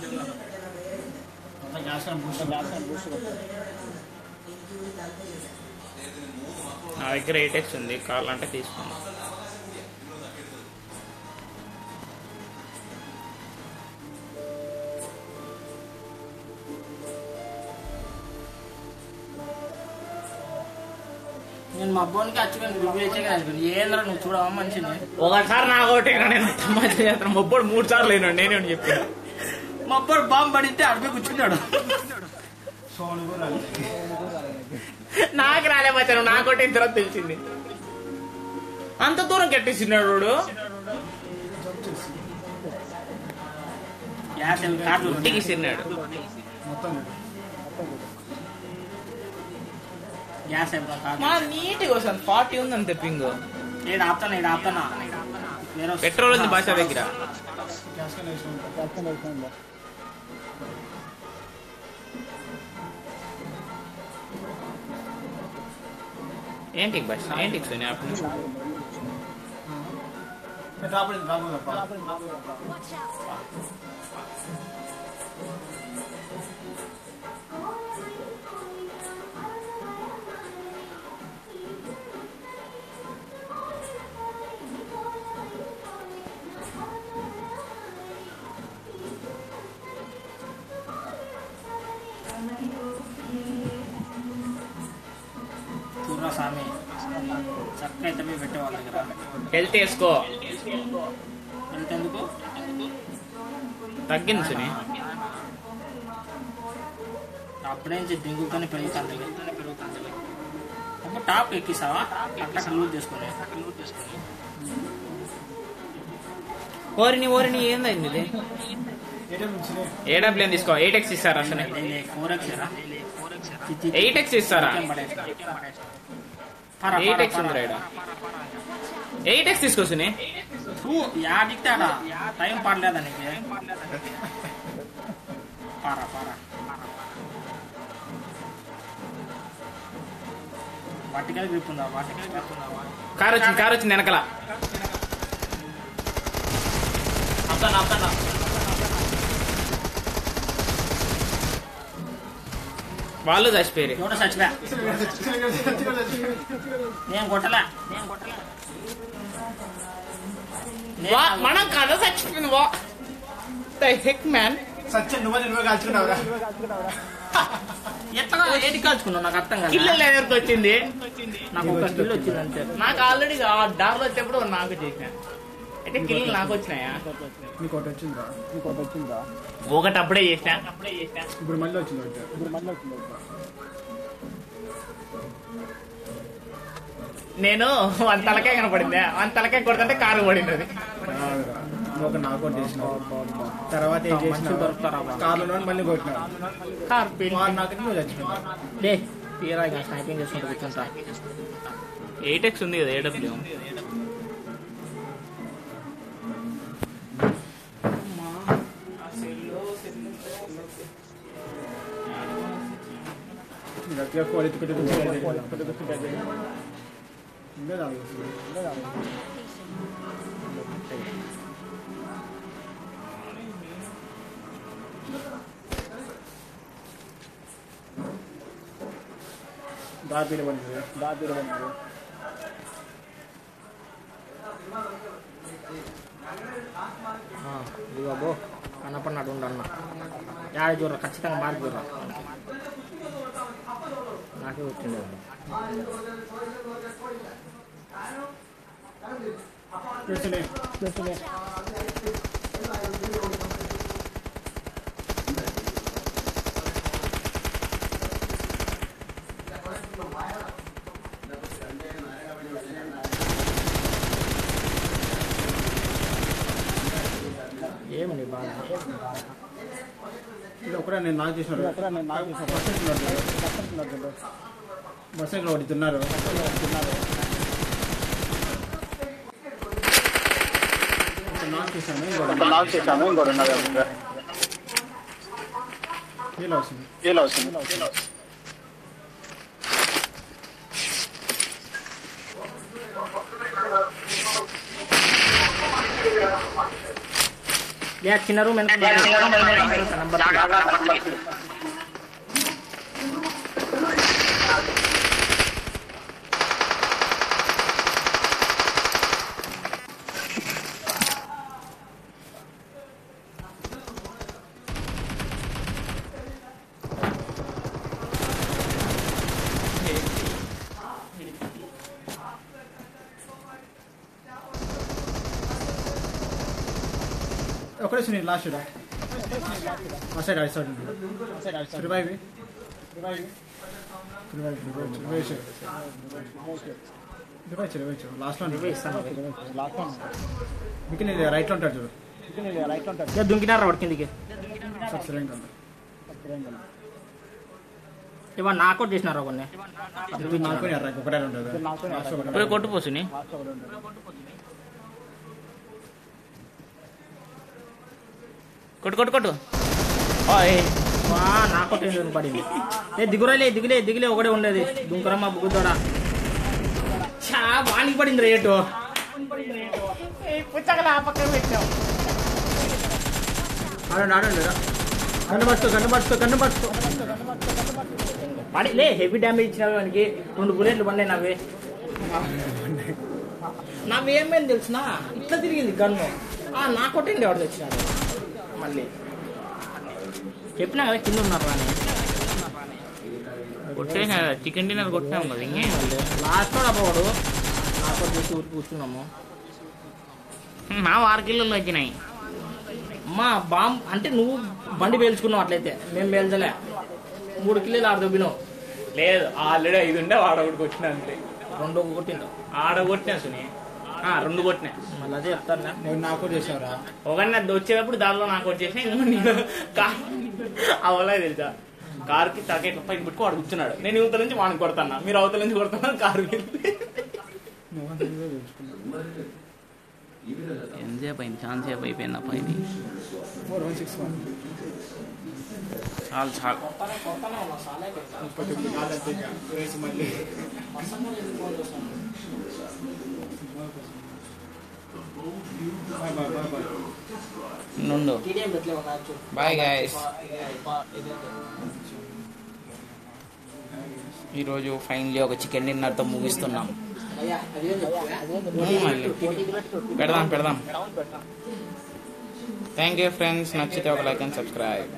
నా దగ్గర 8x ఉంది, కావాలంటే తీసుకున్నా. నేను మా అబ్బాయికి వచ్చి రివ్యూ ఇచ్చే ఏంద్రా నువ్వు చూడవా మంచిది. ఒకసారి నాకు ఒకటి మొబ్బడు 3 సార్లు అయినా నేనే చెప్పాను. మా అబ్బాయి బాంబు పడితే అడిపి కూర్చున్నాడు. నాకు రాలేపోతాను, నాకోటి తర్వాత తెలిసింది. అంత దూరం కట్టేసినాడు వాడు. ఇంటికి సిన్నాడు. గ్యాస్ నీట్గా వస్తుంది. 40 ఉంది అంతే పింగ్. నేను ఆపుతానా పెట్రోల్ ఉంది భాష దగ్గర. ఏంటి భాష ఏంటి సోనియా చూడరా స్వామి చక్క అయితే పెట్టే వాళ్ళ దగ్గర హెల్త్ వేసుకో. హెల్త్ ఎందుకు తగ్గింది సుని. అప్పుడే దింగుతూనే పెరుగుతుంది. అప్పుడు టాప్ ఎక్కిస్తావా అట్లా లూజ్ చేసుకుని. ఓరిని ఏందైంది ఇది? ఏడబ్ల్యూఎం తీసుకో. 8x ఇస్తారా అసలు? 8x ఇస్తారా? 8x ఉంది. 8x తీసుకో సుని. యాడిక్తాడా టైం పడలేదా నీకు? పారా వాటికల్ గ్రిప్ ఉందా? కారు వచ్చింది వెనకల. ఆపుతాను. వాళ్ళు చచ్చిపోయారు. ఎవడో చచ్చిపోయా. నేను కొట్టలే. మనం కథ చచ్చిపోయింది. ఎట్లా ఏది కాల్చుకున్నావు నాకు అర్థం కాదు. కిల్ ఎవరికి వచ్చింది? నాకు ఒక కిల్ వచ్చింది అంతే. నాకు ఆల్రెడీ డార్లో వచ్చేప్పుడు నాకు చేసిన అయితే కిల్ నాకు వచ్చినాయా? నీకు ఒకటి వచ్చిందా? ఒకటి అప్పుడే చేసిన. ఇప్పుడు మళ్ళీ వచ్చింది. నేను 1 తలకాయ కనపడింది. 1 తలకాయ కొడుతుంటే కారు పడింది. అది ఒక నాకౌట్ చేసిన తర్వాత ఏం చేసిన మనుషులు దొరుకుతారా బా? కార్లో మళ్ళీ కొట్టినాడు కార్ పెళ్లి. నాకు నువ్వు చచ్చిపోయినావు లే తీరా ఇక స్నైపింగ్ చేసుకుంటూ కూర్చుంటా. 8x ఉంది కదా AW. గట్టిగా కోడి పెట్టి దాపీడ పడింది ఇదిగో బో కనపడినట్టు ఉండన్న యాడ చూడరా ఖచ్చితంగా మార్క్ చూడరా నాకే వచ్చిండే ఏమి నీ బాధ? ఇది ఒకటే నేను నాకు చేసినాడు బస్ లో ఒకటి తిన్నారు నాకు చేశాను ఇంకోటి ఉన్నారు ఫీల్ అవుతుంది చిన్న రూమ్ ఒకటే Sunil last side revive last మీకు రైట్ లో ఉంటాడు చూడు దుంకినారా వాడి కిందికి ఇవాళ నాకౌట్ చేసినారా కొన్ని ఒకటే ఉంటుంది పోయి కొట్టుపోసుని. కొట్టు నాకౌట్ పడింది. దిగులే ఒకటే ఉండేది దుంకరమ్మ బుగ్గుతోడా చా వానికి పడింది రేటు పుచ్చకలు ఆ పక్కన పెట్టాం. పడిలే హెవీ డ్యామేజ్ ఇచ్చిన వానికి 2 బుల్లెట్లు పడినాయి నవ్వే. నవ్వేమైంది తెలిసిన ఇట్లా తిరిగింది గన్ను. నా కొట్టండి ఎవరు తెచ్చినాడు మళ్ళీ చెప్పినా కదా కింద ఉన్నారు అని కొట్టేసిన చికెన్ డిన్నర్ కొట్టినాం కదా ఇంకే లాస్ట్ కూడా అవ్వడు నాకు చూసి ఊరికి కూర్చున్నాము. నా 6 కిలోలు వచ్చినాయి. అమ్మా బాంబ్ అంటే నువ్వు బండి పేల్చుకున్నావు, అట్లయితే మేము పేల్చలే. 3 కిలోలు ఆడ దొబ్బినావు. లేదు ఆల్రెడీ 5 ఉండే వాడ ఒకటి కొట్టినా అంతే. 2 కొట్టింటావు ఆడ కొట్టినా సుని 2 కొట్టినా. మళ్ళీ అదే చెప్తాను నేను నాకు చేసావురా ఒకటి వచ్చేటప్పుడు దానిలో నాకు వచ్చేసి నేను అవలా తెలుసా కారుకి తలకే పైకి పెట్టుకో వాడు కూర్చున్నాడు. నేను యువతల నుంచి వాడిని కొడతాను, మీరు అవతల నుంచి కొడతాను. కారు ఎంతసేపు అయింది? చాలా సేపు అయిపోయింది అప్ప. ఇది 4161 చాలు నుండు. Bye guys. ఈరోజు ఫైనలీ ఒక చికెన్ డిన్నర్తో ముగిస్తున్నాం. పెడదాం. Thank you friends. నచ్చితే ఒక లైక్ అండ్ సబ్స్క్రైబ్.